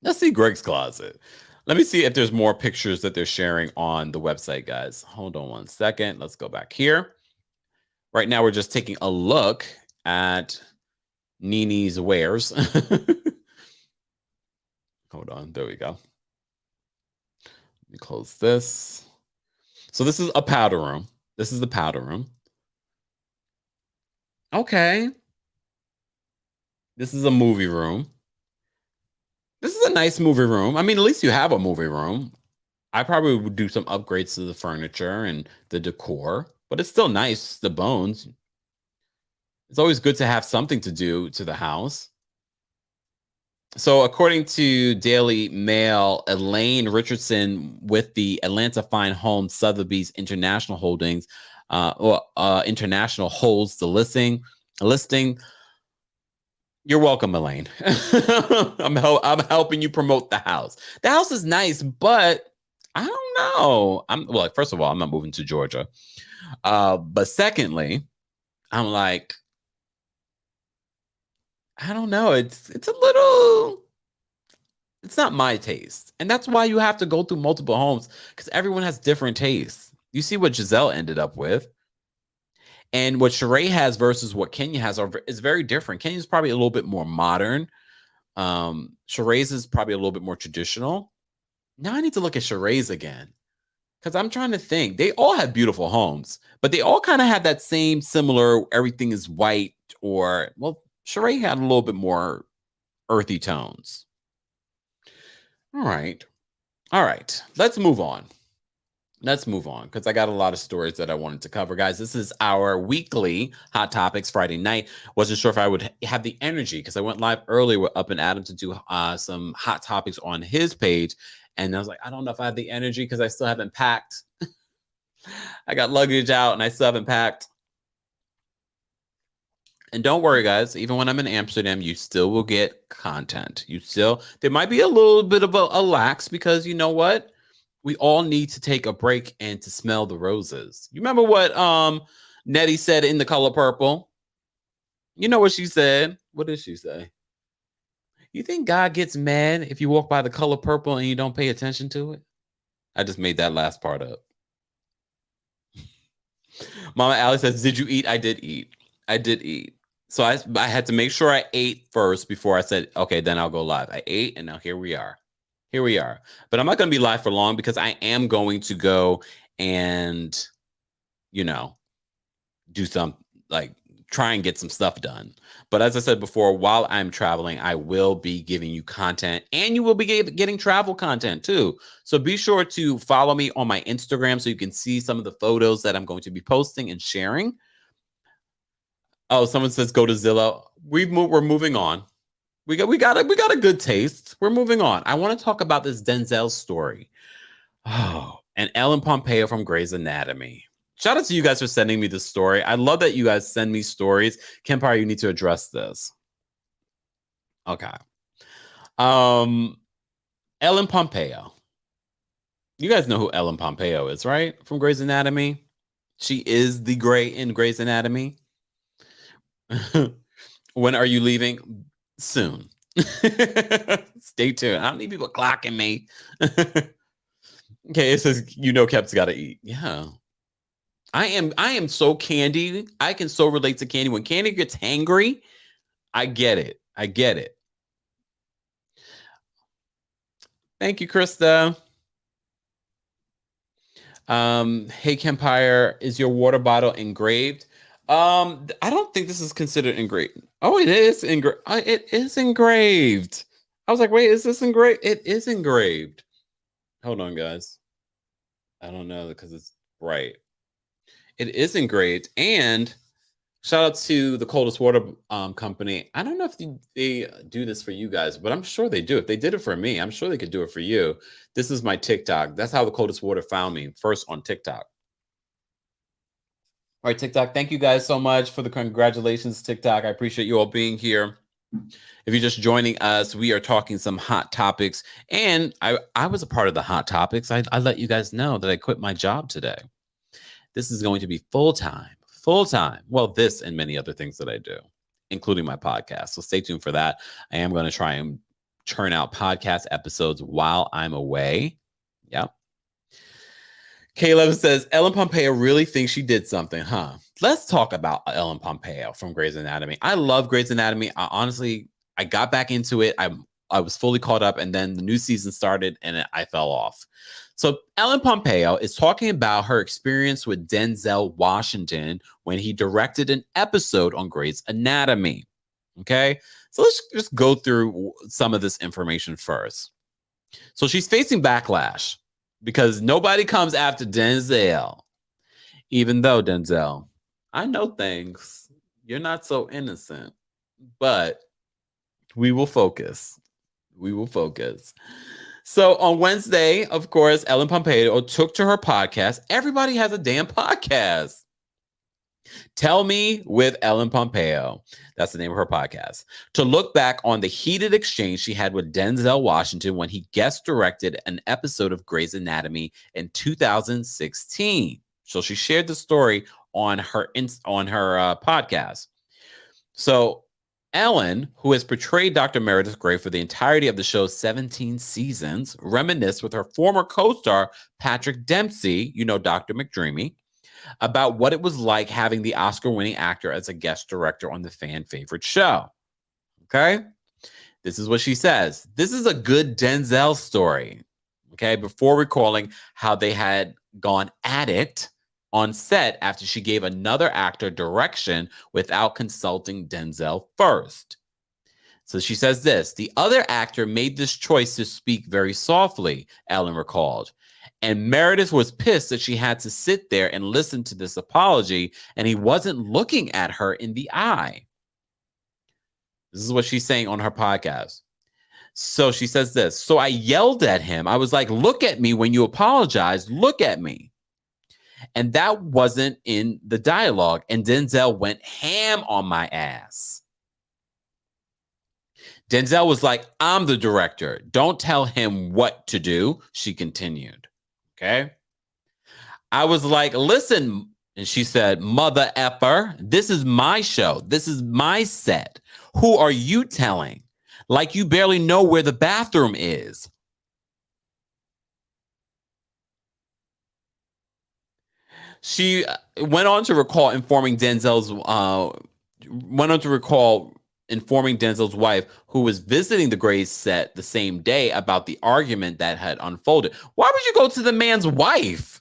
Let's see Greg's closet. Let me see if there's more pictures that they're sharing on the website, guys. Hold on one second. Let's go back here. Right now, we're just taking a look at Nene's wares. Hold on. There we go. Let me close this. So this is a powder room. This is the powder room. Okay. This is a movie room. This is a nice movie room. I mean, at least you have a movie room. I probably would do some upgrades to the furniture and the decor, but it's still nice, the bones. It's always good to have something to do to the house. So according to Daily Mail, Elaine Richardson with the Atlanta Fine Home Sotheby's International Holdings, International holds the listing. You're welcome, Elaine. I'm helping you promote the house. The house is nice, but I don't know. First of all, I'm not moving to Georgia. But secondly, I'm like, I don't know. It's not my taste. And that's why you have to go through multiple homes because everyone has different tastes. You see what Giselle ended up with. And what Sheree has versus what Kenya has is very different. Kenya's probably a little bit more modern. Sheree's is probably a little bit more traditional. Now I need to look at Sheree's again because I'm trying to think. They all have beautiful homes, but they all kind of have that same similar, everything is white Sheree had a little bit more earthy tones. All right. Let's move on. Because I got a lot of stories that I wanted to cover. Guys, this is our weekly Hot Topics Friday night. Wasn't sure if I would have the energy because I went live earlier with Up and Adam to do some Hot Topics on his page. And I was like, I don't know if I have the energy because I still haven't packed. I got luggage out and I still haven't packed. And don't worry, guys, even when I'm in Amsterdam, you still will get content. There might be a little bit of a lax because you know what? We all need to take a break and to smell the roses. You remember what Nettie said in The Color Purple? You know what she said? What did she say? You think God gets mad if you walk by The Color Purple and you don't pay attention to it? I just made that last part up. Mama Allie says, did you eat? I did eat. I did eat. So I had to make sure I ate first before I said, okay, then I'll go live. I ate, and now here we are. Here we are. But I'm not going to be live for long because I am going to go and, do some, try and get some stuff done. But as I said before, while I'm traveling, I will be giving you content, and you will be getting travel content too. So be sure to follow me on my Instagram so you can see some of the photos that I'm going to be posting and sharing. Oh, someone says go to Zillow. We're moving on. We got a good taste. We're moving on. I want to talk about this Denzel story. Oh, and Ellen Pompeo from Grey's Anatomy. Shout out to you guys for sending me this story. I love that you guys send me stories. Kempire, you need to address this. Okay. Ellen Pompeo. You guys know who Ellen Pompeo is, right? From Grey's Anatomy. She is the Grey in Grey's Anatomy. When are you leaving? Soon. Stay tuned. I don't need people clocking me. Okay, it says, Kep's got to eat. Yeah. I am so Candy. I can so relate to Candy. When Candy gets hangry, I get it. I get it. Thank you, Krista. Hey, Kempire, is your water bottle engraved? I don't think this is considered engraved. Oh, it is engraved. It is engraved. I was like, wait, is this engraved? It is engraved. Hold on, guys. I don't know because it's bright. It is engraved. And shout out to the Coldest Water company. I don't know if they do this for you guys, but I'm sure they do. If they did it for me, I'm sure they could do it for you. This is my TikTok. That's how the Coldest Water found me, first on TikTok. All right, TikTok, thank you guys so much for the congratulations, TikTok. I appreciate you all being here. If you're just joining us, we are talking some hot topics. And I was a part of the hot topics. I let you guys know that I quit my job today. This is going to be full-time. Well, this and many other things that I do, including my podcast. So stay tuned for that. I am going to try and churn out podcast episodes while I'm away. Yep. Caleb says, Ellen Pompeo really thinks she did something, huh? Let's talk about Ellen Pompeo from Grey's Anatomy. I love Grey's Anatomy. I got back into it. I was fully caught up, and then the new season started, and I fell off. So Ellen Pompeo is talking about her experience with Denzel Washington when he directed an episode on Grey's Anatomy. Okay? So let's just go through some of this information first. So she's facing backlash because nobody comes after Denzel. Even though, Denzel, I know things. You're not so innocent. But we will focus. So on Wednesday, of course, Ellen Pompeo took to her podcast. Everybody has a damn podcast. Tell Me with Ellen Pompeo. That's the name of her podcast. To look back on the heated exchange she had with Denzel Washington when he guest directed an episode of Grey's Anatomy in 2016. So she shared the story on her podcast. So Ellen, who has portrayed Dr. Meredith Grey for the entirety of the show's 17 seasons, reminisced with her former co-star Patrick Dempsey, Dr. McDreamy, about what it was like having the Oscar-winning actor as a guest director on the fan favorite show. Okay? This is what she says. This is a good Denzel story. Okay? Before recalling how they had gone at it on set after she gave another actor direction without consulting Denzel first. So she says this, the other actor made this choice to speak very softly, Ellen recalled. And Meredith was pissed that she had to sit there and listen to this apology, and he wasn't looking at her in the eye. This is what she's saying on her podcast. So she says this, so I yelled at him. I was like, look at me when you apologize. Look at me. And that wasn't in the dialogue. And Denzel went ham on my ass. Denzel was like, I'm the director. Don't tell him what to do, she continued. Okay. I was like, listen. And she said, mother effer, this is my show. This is my set. Who are you telling? Like you barely know where the bathroom is. She went on to recall informing Denzel's wife, who was visiting the Grays set the same day, about the argument that had unfolded. Why would you go to the man's wife?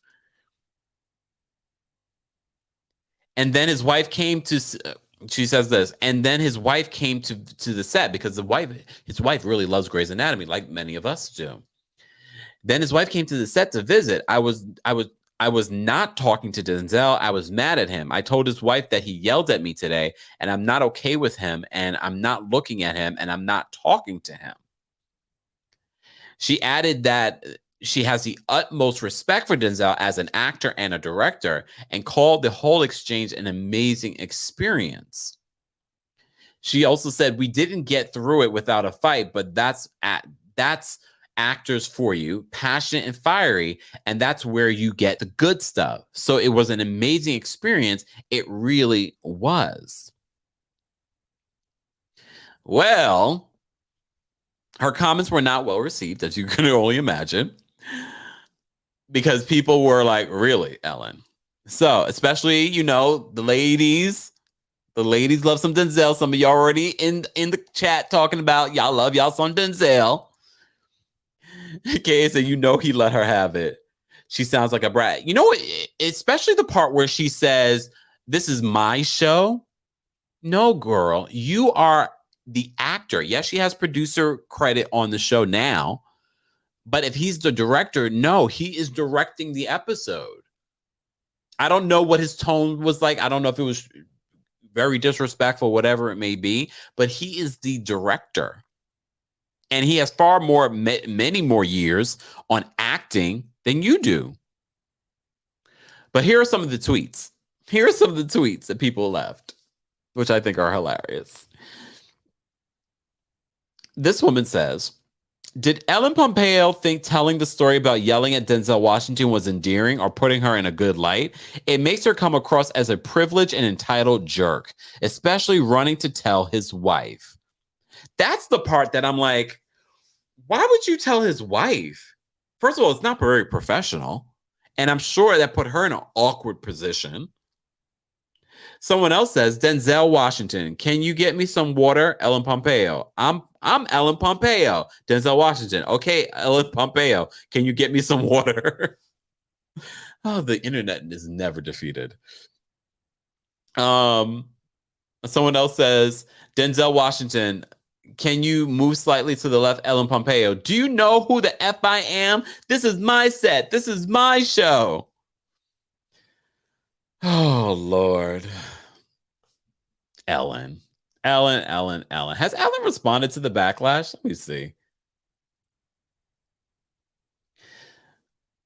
And then his wife came to. She says this, and then his wife came to the set because his wife really loves Grey's Anatomy, like many of us do. Then his wife came to the set to visit. I was not talking to Denzel. I was mad at him. I told his wife that he yelled at me today, and I'm not okay with him, and I'm not looking at him, and I'm not talking to him. She added that she has the utmost respect for Denzel as an actor and a director, and called the whole exchange an amazing experience. She also said, we didn't get through it without a fight, but that's actors for you, passionate and fiery, and that's where you get the good stuff. So it was an amazing experience. It really was. Well, her comments were not well received, as you can only imagine, because people were like, really, Ellen? So especially, the ladies love some Denzel. Some of y'all already in the chat talking about y'all love y'all some Denzel. Kay said, he let her have it. She sounds like a brat. Especially the part where she says, this is my show. No, girl, you are the actor. Yes, she has producer credit on the show now. But if he's the director, no, he is directing the episode. I don't know what his tone was like. I don't know if it was very disrespectful, whatever it may be. But he is the director. And he has many more years on acting than you do. But here are some of the tweets. Here are some of the tweets that people left, which I think are hilarious. This woman says, did Ellen Pompeo think telling the story about yelling at Denzel Washington was endearing or putting her in a good light? It makes her come across as a privileged and entitled jerk, especially running to tell his wife. That's the part that I'm like, why would you tell his wife? First of all, it's not very professional. And I'm sure that put her in an awkward position. Someone else says, Denzel Washington, can you get me some water? Ellen Pompeo. I'm Ellen Pompeo. Denzel Washington. Okay, Ellen Pompeo, can you get me some water? Oh, the internet is never defeated. Someone else says, Denzel Washington, can you move slightly to the left, Ellen Pompeo? Do you know who the F I am? This is my set. This is my show. Oh, Lord. Ellen. Has Ellen responded to the backlash? Let me see.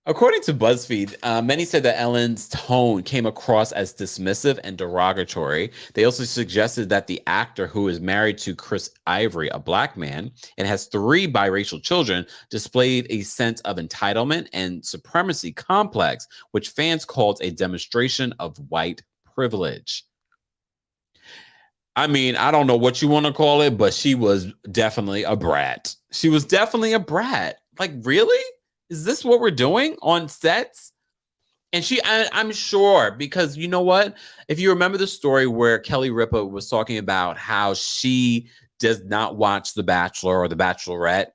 According to BuzzFeed, many said that Ellen's tone came across as dismissive and derogatory. They also suggested that the actor, who is married to Chris Ivory, a black man, and has 3 biracial children, displayed a sense of entitlement and supremacy complex, which fans called a demonstration of white privilege. I mean, I don't know what you want to call it, but she was definitely a brat. She was definitely a brat. Like, really? Is this what we're doing on sets? And I'm sure, because you know what? If you remember the story where Kelly Ripa was talking about how she does not watch The Bachelor or The Bachelorette,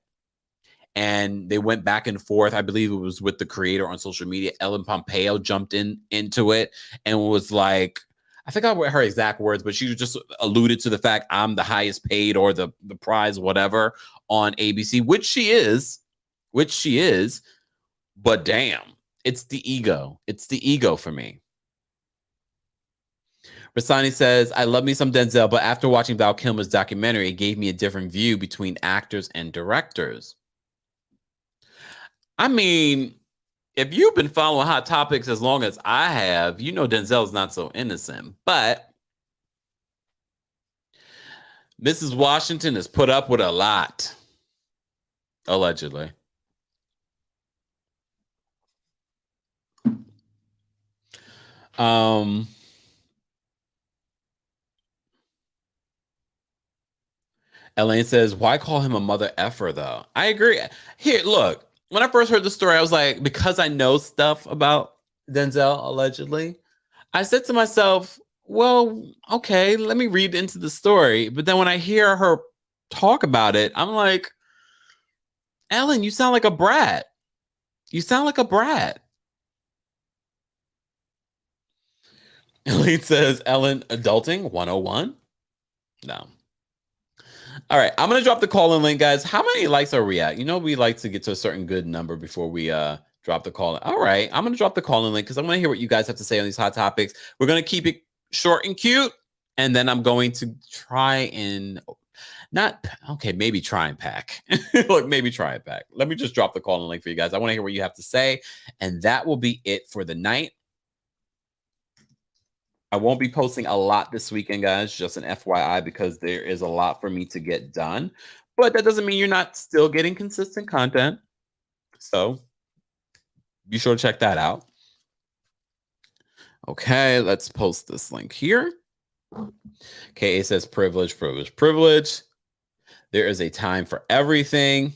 and they went back and forth. I believe it was with the creator on social media. Ellen Pompeo jumped into it and was like, I forgot what her exact words, but she just alluded to the fact I'm the highest paid or the prize, whatever, on ABC, which she is. But damn, it's the ego. It's the ego for me. Rasani says, I love me some Denzel, but after watching Val Kilmer's documentary, it gave me a different view between actors and directors. I mean, if you've been following Hot Topics as long as I have, you know Denzel's not so innocent. But Mrs. Washington has put up with a lot, allegedly. Elaine says, why call him a mother effer, though? I agree. Here, look, when I first heard the story, I was like, because I know stuff about Denzel, allegedly, I said to myself, well, okay, let me read into the story. But then when I hear her talk about it, I'm like, Ellen, you sound like a brat. You sound like a brat. Elaine says, Ellen, adulting 101? No. All right, I'm going to drop the call-in link, guys. How many likes are we at? You know, we like to get to a certain good number before we drop the call-in. All right, I'm going to drop the call-in link because I want to hear what you guys have to say on these hot topics. We're going to keep it short and cute, and then I'm going to try and maybe try and pack. Look, maybe try and pack. Let me just drop the call-in link for you guys. I want to hear what you have to say, and that will be it for the night. I won't be posting a lot this weekend, guys, just an FYI, because there is a lot for me to get done. But that doesn't mean you're not still getting consistent content. So be sure to check that out. Okay, let's post this link here. KA says privilege, privilege, privilege. There is a time for everything.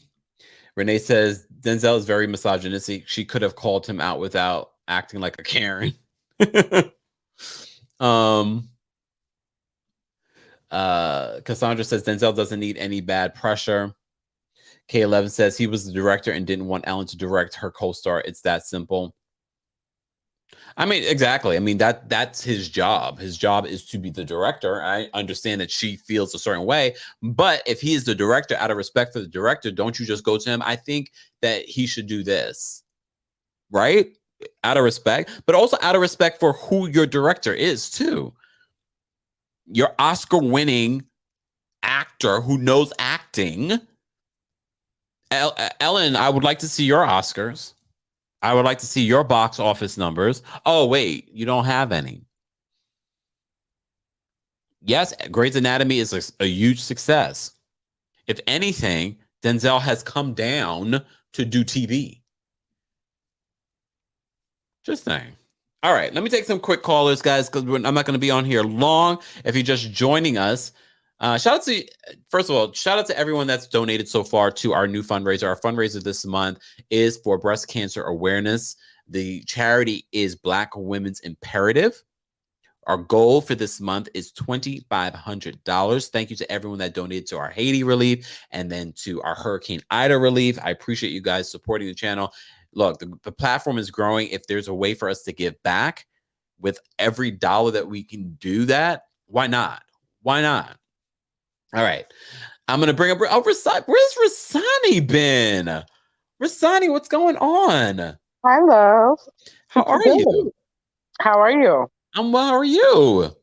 Renee says Denzel is very misogynistic. She could have called him out without acting like a Karen. Cassandra says Denzel doesn't need any bad pressure. K11 says he was the director and didn't want Ellen to direct her co-star. It's that simple. I mean, exactly. I mean, that's his job. His job is to be the director. I understand that she feels a certain way, but if he is the director, out of respect for the director, don't you just go to him? I think that he should do this, right? Out of respect, but also out of respect for who your director is too. Your Oscar-winning actor who knows acting. Ellen, I would like to see your Oscars. I would like to see your box office numbers. Oh, wait, you don't have any. Yes, Grey's Anatomy is a huge success. If anything, Denzel has come down to do TV. Just saying. All right, let me take some quick callers, guys, because I'm not going to be on here long. If you're just joining us, shout out to everyone that's donated so far to our new fundraiser. Our fundraiser this month is for breast cancer awareness. The charity is Black Women's Imperative. Our goal for this month is $2,500. Thank you to everyone that donated to our Haiti relief and then to our Hurricane Ida relief. I appreciate you guys supporting the channel. Look, the platform is growing. If there's a way for us to give back with every dollar that we can do that, why not? Why not? All right. I'm going to bring up Rasani. Where's Rasani been? Rasani, what's going on? Hi, love. How are you? How are you? I'm well. How are you?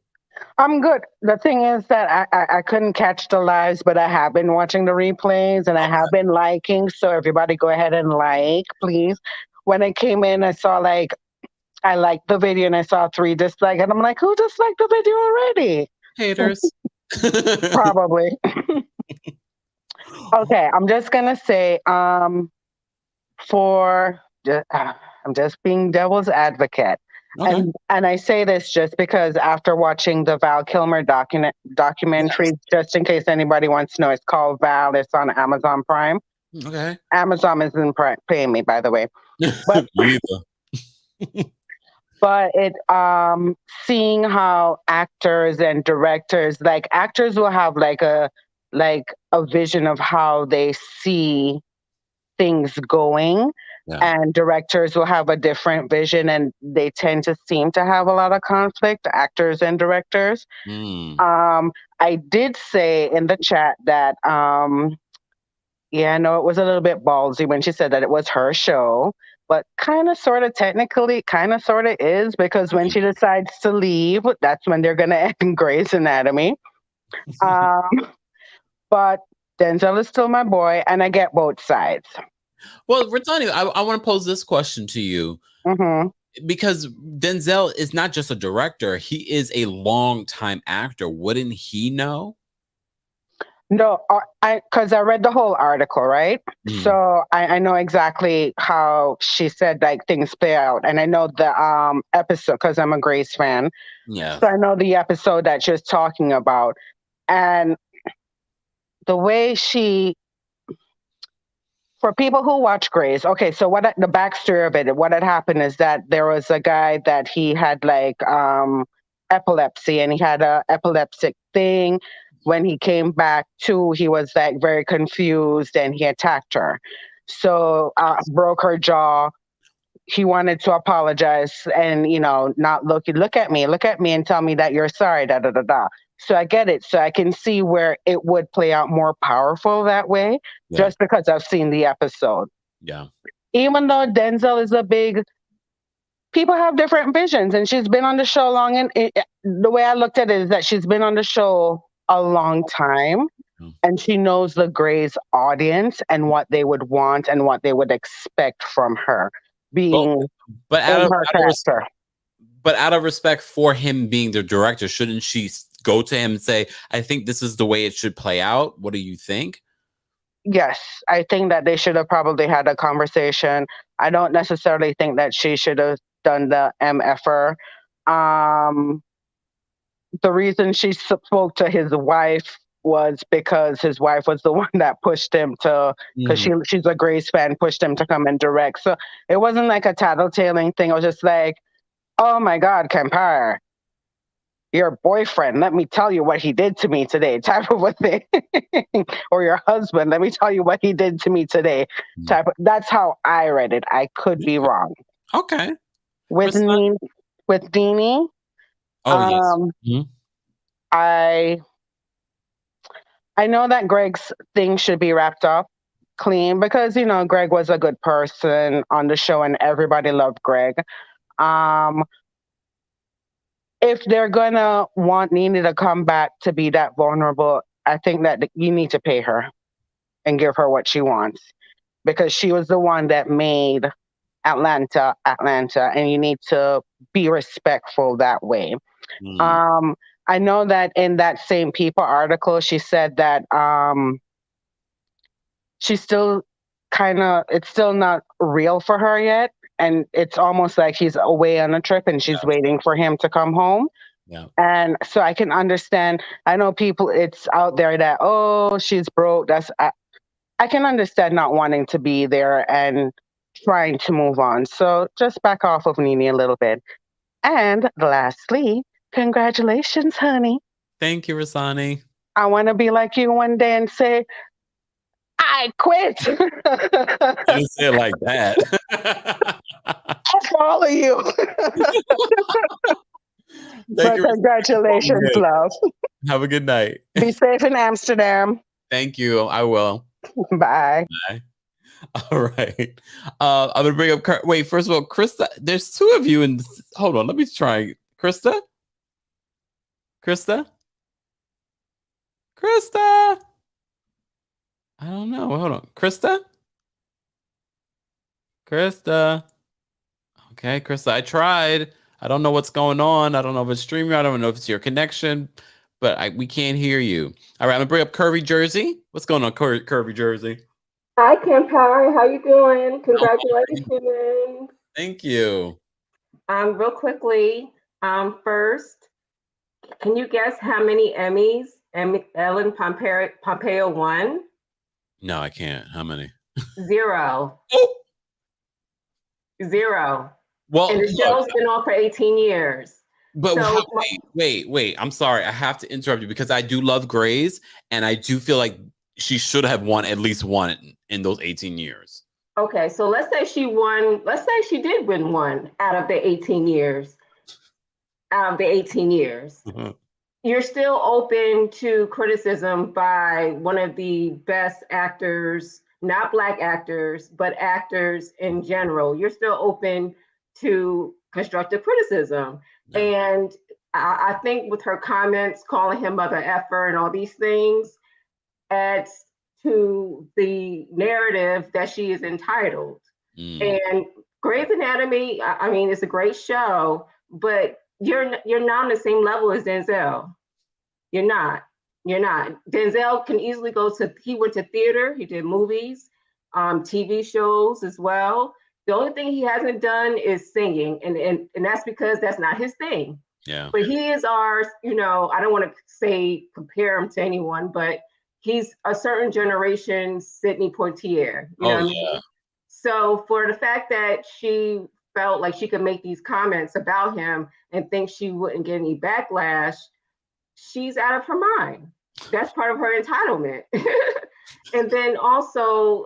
I'm good. The thing is that I couldn't catch the lives, but I have been watching the replays and I have been liking. So everybody go ahead and like, please. When I came in, I saw I liked the video and I saw 3 dislikes. And I'm like, who disliked the video already? Haters. Probably. Okay, I'm just going to say, I'm just being devil's advocate. Okay. And I say this just because after watching the Val Kilmer documentary, yes. Just in case anybody wants to know, it's called Val. It's on Amazon Prime. Okay. Amazon isn't paying me, by the way. But but it seeing how actors and directors, like actors will have a vision of how they see things going. Yeah. And directors will have a different vision, and they tend to seem to have a lot of conflict, actors and directors. I did say in the chat that, I know it was a little bit ballsy when she said that it was her show, but kind of, sort of, technically, kind of, sort of is, because when she decides to leave, that's when they're going to end Grey's Anatomy. But Denzel is still my boy, and I get both sides. Well, Rotani, I want to pose this question to you. Because Denzel is not just a director, he is a longtime actor. Wouldn't he know? No, because I read the whole article, right? So I know exactly how she said like things play out, and I know the episode because I'm a Grace fan. Yeah. So I know the episode that she's talking about, and the way she. For people who watch Grace, okay, so the backstory of it, what had happened is that there was a guy that he had like epilepsy, and he had a epileptic thing. When he came back to, he was like very confused, and he attacked her. So broke her jaw. He wanted to apologize and, not look at me and tell me that you're sorry, da da da da. So I get it. So I can see where it would play out more powerful that way, just because I've seen the episode. Yeah. Even though Denzel is people have different visions, and she's been on the show long. And the way I looked at it is that she's been on the show a long time, and she knows the Grey's audience and what they would want and what they would expect from her being out of respect for him being the director, shouldn't she go to him and say, I think this is the way it should play out? What do you think? Yes, I think that they should have probably had a conversation. I don't necessarily think that she should have done the MFR. The reason she spoke to his wife was because his wife was the one that pushed him to, because she's a Grace fan, pushed him to come and direct. So it wasn't like a tattletaling thing. It was just like, oh my God, Kempire, your boyfriend, let me tell you what he did to me today, type of a thing. Or your husband, let me tell you what he did to me today. That's how I read it. I could be wrong. Okay. With Nene, I know that Greg's thing should be wrapped up clean because, Greg was a good person on the show and everybody loved Greg. If they're going to want Nene to come back to be that vulnerable, I think that you need to pay her and give her what she wants, because she was the one that made Atlanta, and you need to be respectful that way. I know that in that same People article, she said that she's still it's still not real for her yet. And it's almost like he's away on a trip and she's waiting for him to come home. Yeah. And so I can understand. I know people, it's out there that, oh, she's broke. I can understand not wanting to be there and trying to move on. So just back off of Nene a little bit. And lastly, congratulations, honey. Thank you, Rasani. I want to be like you one day and say, I quit. You didn't say it like that. F all of you. But congratulations, love. Have a good night. Be safe in Amsterdam. Thank you. I will. Bye. Bye. All right. I'm going to bring up... Wait, first of all, Krista, there's two of you in... Hold on. Let me try. Krista? Krista? I don't know. Hold on. Krista? Okay, Krista, I tried. I don't know what's going on. I don't know if it's streaming. I don't know if it's your connection, but we can't hear you. All right, I'm going to bring up Curvy Jersey. What's going on, Curvy Jersey? Hi, Kempire. How you doing? Congratulations. Thank you. Real quickly, first, can you guess how many Emmys Ellen Pompeo won? No, I can't. How many? 0. Oh. 0. Well, and the show's been on for 18 years. But so, wait. I'm sorry. I have to interrupt you because I do love Grey's, and I do feel like she should have won at least one in those 18 years. Okay, so let's say she won. Let's say she did win one out of the 18 years. Mm-hmm. You're still open to criticism by one of the best actors, not Black actors, but actors in general. You're still open to constructive criticism. Yeah. And I think with her comments, calling him Mother Effer and all these things, adds to the narrative that she is entitled. And Grey's Anatomy, I mean, it's a great show, but you're not on the same level as Denzel. You're not. You're not. Denzel can easily he went to theater, he did movies, TV shows as well. The only thing he hasn't done is singing, and that's because that's not his thing. Yeah. But he is our, I don't want to say compare him to anyone, but he's a certain generation Sidney Poitier. You know what I mean? So for the fact that she felt like she could make these comments about him and think she wouldn't get any backlash, she's out of her mind. That's part of her entitlement. And then also,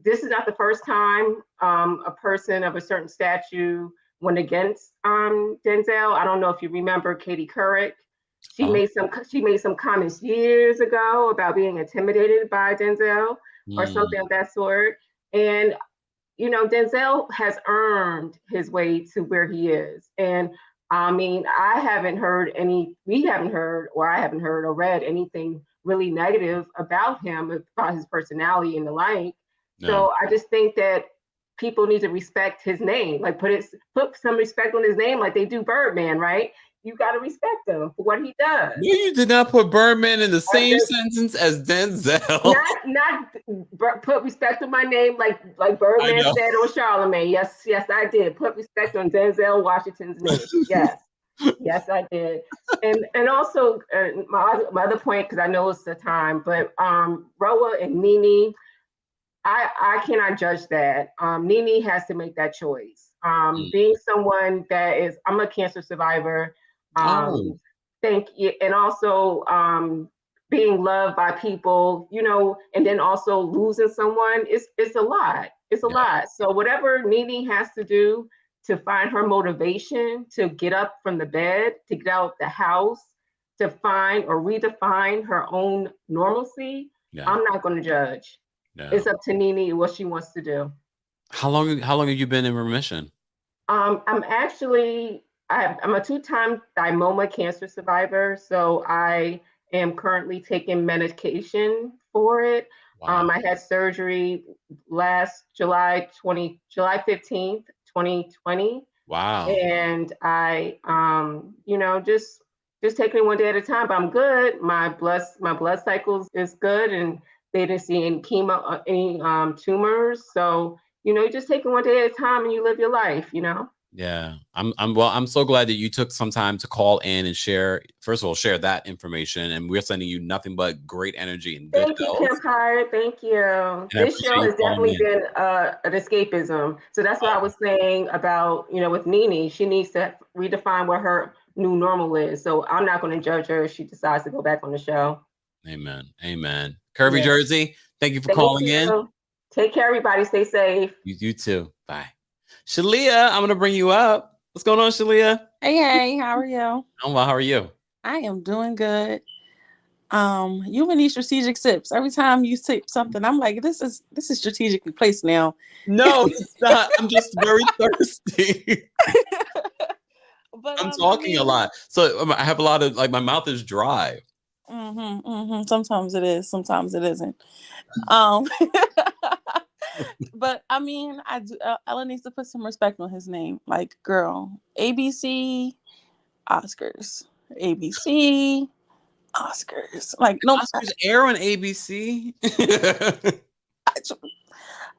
this is not the first time a person of a certain stature went against Denzel. I don't know if you remember Katie Couric. She made some comments years ago about being intimidated by Denzel or something of that sort. And Denzel has earned his way to where he is. And I mean, we haven't heard or read anything really negative about him, about his personality and the like. No. So I just think that people need to respect his name, like put some respect on his name, like they do Birdman, right? You got to respect him for what he does. No, you did not put Birdman in the same sentence as Denzel. Not put respect on my name like Birdman said on Charlemagne. Yes, I did. Put respect on Denzel Washington's name. Yes. Yes, I did. And also my other point, because I know it's the time, but Roa and Nene, I cannot judge that. Nene has to make that choice. Being someone that is, I'm a cancer survivor. Thank you. And also being loved by people, and then also losing someone, it's a lot. It's a lot. So whatever Nene has to do to find her motivation to get up from the bed, to get out the house, to find or redefine her own normalcy, I'm not going to judge. No. It's up to Nene what she wants to do. How long have you been in remission? I'm a 2-time thymoma cancer survivor, so I am currently taking medication for it. Wow. I had surgery last July 15th, 2020. Wow. And I, just taking it one day at a time. But I'm good. My blood cycles is good, and they didn't see any tumors. So you just take it one day at a time, and you live your life. Yeah, I'm so glad that you took some time to call in and share. First of all, share that information, and we're sending you nothing but great energy and good health. Thank you, Kempire. Thank you. And this show has definitely been an escapism. So that's what I was saying about with Nene. She needs to redefine what her new normal is. So I'm not going to judge her if she decides to go back on the show. Amen. Curvy Jersey, thank you for calling in. Take care, everybody. Stay safe. You too. Bye. Shalia, I'm going to bring you up. What's going on, Shalia? Hey, how are you? I'm well. How are you? I am doing good. You and these strategic sips. Every time you sip something, I'm like, this is strategically placed now. No, it's not. I'm just very thirsty. But I'm talking a lot. So I have a lot of, my mouth is dry. Sometimes it is. Sometimes it isn't. But I mean, I do. Ella needs to put some respect on his name. Like, girl, ABC, Oscars, ABC, Oscars. Like, no, Oscars air on ABC.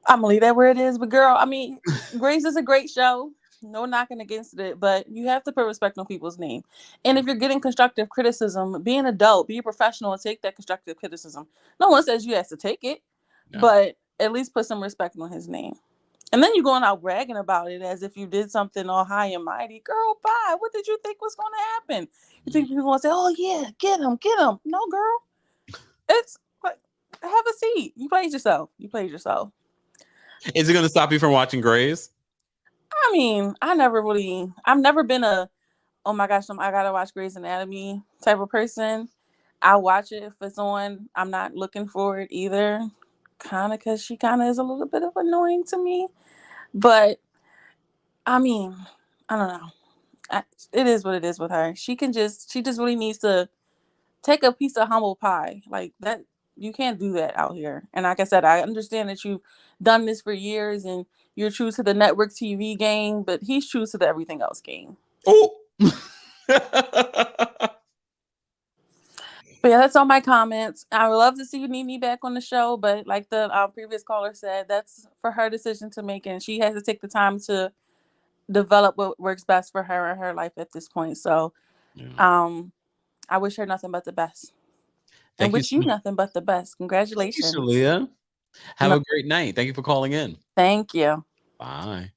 I'm gonna leave that where it is. But girl, I mean, Grace is a great show. No knocking against it, but you have to put respect on people's name. And if you're getting constructive criticism, be an adult, be a professional, and take that constructive criticism. No one says you have to take it, but at least put some respect on his name. And then you're going out bragging about it as if you did something all high and mighty. Girl, bye. What did you think was going to happen? You think people want to say, oh, yeah, get him. No, girl. It's like, have a seat. You played yourself. Is it going to stop you from watching Grey's? I mean, I've never been a, oh my gosh, I got to watch Grey's Anatomy type of person. I watch it if it's on. I'm not looking for it either. Kind of, because she kind of is a little bit of annoying to me. But, I mean, I don't know. It is what it is with her. She just really needs to take a piece of humble pie. Like, You can't do that out here. And like I said, I understand that you've done this for years and you're true to the network TV game, but he's true to the everything else game. Oh. But yeah, that's all my comments. I would love to see Nene back on the show, but like the previous caller said, that's for her decision to make, and she has to take the time to develop what works best for her and her life at this point. So, I wish her nothing but the best. And wish you nothing but the best. Congratulations. Thank you, Shalia. Have a great night. Thank you for calling in. Thank you. Bye.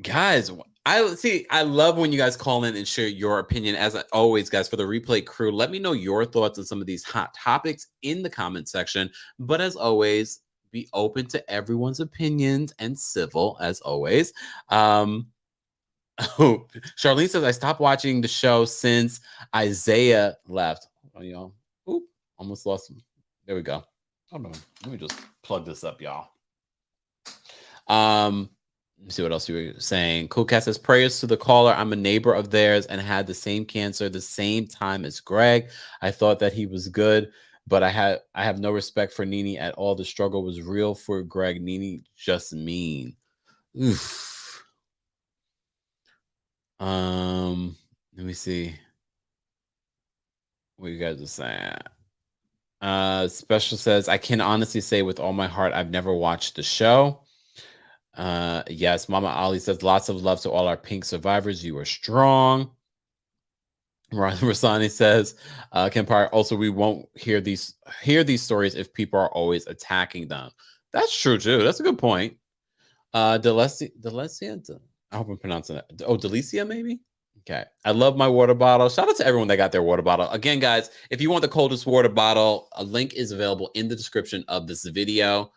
Guys, I love when you guys call in and share your opinion. As always, guys, for the replay crew, let me know your thoughts on some of these hot topics in the comment section. But as always, be open to everyone's opinions and civil, as always. Charlene says, I stopped watching the show since Isaiah left. Oh, y'all. Oop, almost lost him. There we go. Hold on. Let me just plug this up, y'all. Let me see what else you were saying. Cool Cat says, prayers to the caller. I'm a neighbor of theirs and had the same cancer the same time as Greg. I thought that he was good, but I have no respect for Nene at all. The struggle was real for Greg. Nene just mean. Oof. Let me see what you guys are saying. Special says, I can honestly say with all my heart, I've never watched the show. Yes, Mama Ali says, lots of love to all our pink survivors. You are strong. Rasani says, Kempire, also we won't hear these stories if people are always attacking them. That's true too. That's a good point. Delecia, I hope I'm pronouncing that. Oh, Delicia, maybe? Okay. I love my water bottle. Shout out to everyone that got their water bottle. Again, guys, if you want the coldest water bottle, a link is available in the description of this video.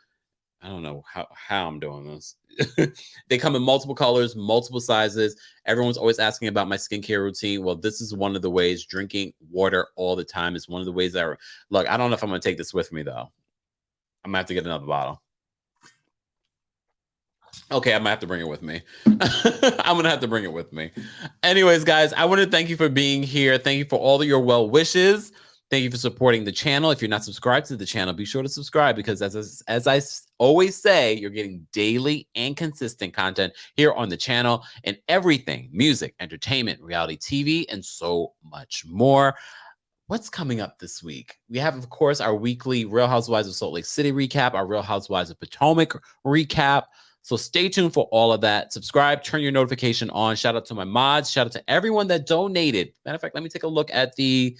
I don't know how I'm doing this. They come in multiple colors, multiple sizes. Everyone's always asking about my skincare routine. Well, this is one of the ways. Drinking water all the time is one of the ways that look, I don't know if I'm going to take this with me, though. I'm going to have to get another bottle. Okay, I'm going to have to bring it with me. I'm going to have to bring it with me. Anyways, guys, I want to thank you for being here. Thank you for all of your well wishes. Thank you for supporting the channel. If you're not subscribed to the channel, be sure to subscribe because as I always say, you're getting daily and consistent content here on the channel and everything, music, entertainment, reality TV, and so much more. What's coming up this week? We have, of course, our weekly Real Housewives of Salt Lake City recap, our Real Housewives of Potomac recap. So stay tuned for all of that. Subscribe, turn your notification on. Shout out to my mods. Shout out to everyone that donated. Matter of fact, let me take a look at the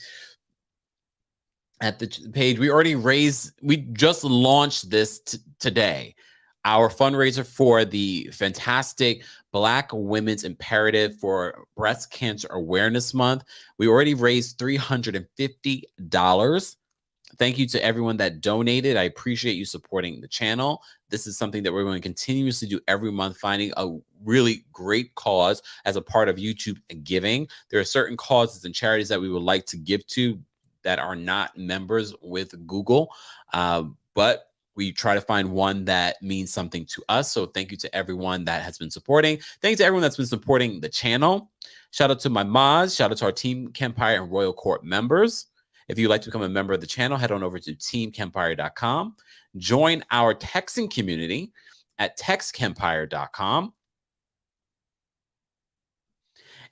page. We just launched this today, our fundraiser for the fantastic Black Women's Imperative for Breast Cancer Awareness Month. We already raised $350. Thank you to everyone that donated. I appreciate you supporting the channel. This is something that we're going to continuously do every month, finding a really great cause as a part of YouTube giving. There are certain causes and charities that we would like to give to that are not members with Google, but we try to find one that means something to us. So thank you to everyone that has been supporting. Thank you to everyone that's been supporting the channel. Shout out to my mods. Shout out to our Team Kempire and Royal Court members. If you'd like to become a member of the channel, head on over to TeamKempire.com. Join our texting community at TextKempire.com.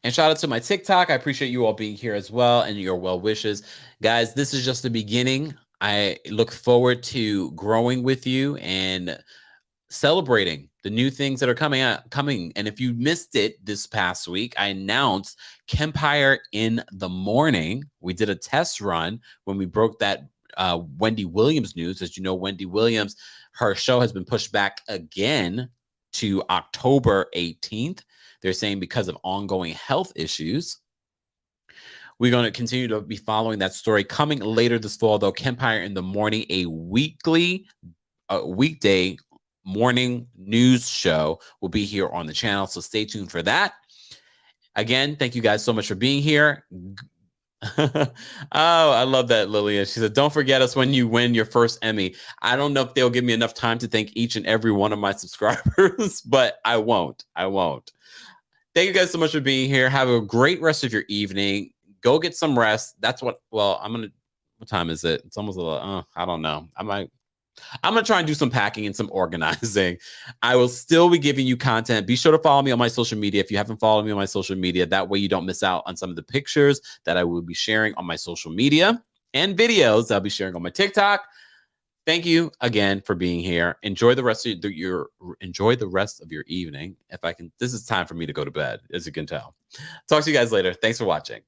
And shout out to my TikTok. I appreciate you all being here as well and your well wishes. Guys, this is just the beginning. I look forward to growing with you and celebrating the new things that are coming. And if you missed it this past week, I announced Kempire in the morning. We did a test run when we broke that Wendy Williams news. As you know, Wendy Williams, her show has been pushed back again to October 18th. They're saying because of ongoing health issues. We're going to continue to be following that story. Coming later this fall, though, Kempire in the morning, a weekday morning news show will be here on the channel. So stay tuned for that. Again, thank you guys so much for being here. Oh, I love that, Lilia. She said, don't forget us when you win your first Emmy. I don't know if they'll give me enough time to thank each and every one of my subscribers, but I won't. Thank you guys so much for being here. Have a great rest of your evening. Go get some rest. That's what, well, I'm going to What time is it? It's almost a little, I don't know. I'm gonna try and do some packing and some organizing. I will still be giving you content. Be sure to follow me on my social media if you haven't followed me on my social media. That way you don't miss out on some of the pictures that I will be sharing on my social media and videos that I'll be sharing on my TikTok. Thank you again for being here. Enjoy the rest of your evening. If I can, this is time for me to go to bed, as you can tell. Talk to you guys later. Thanks for watching.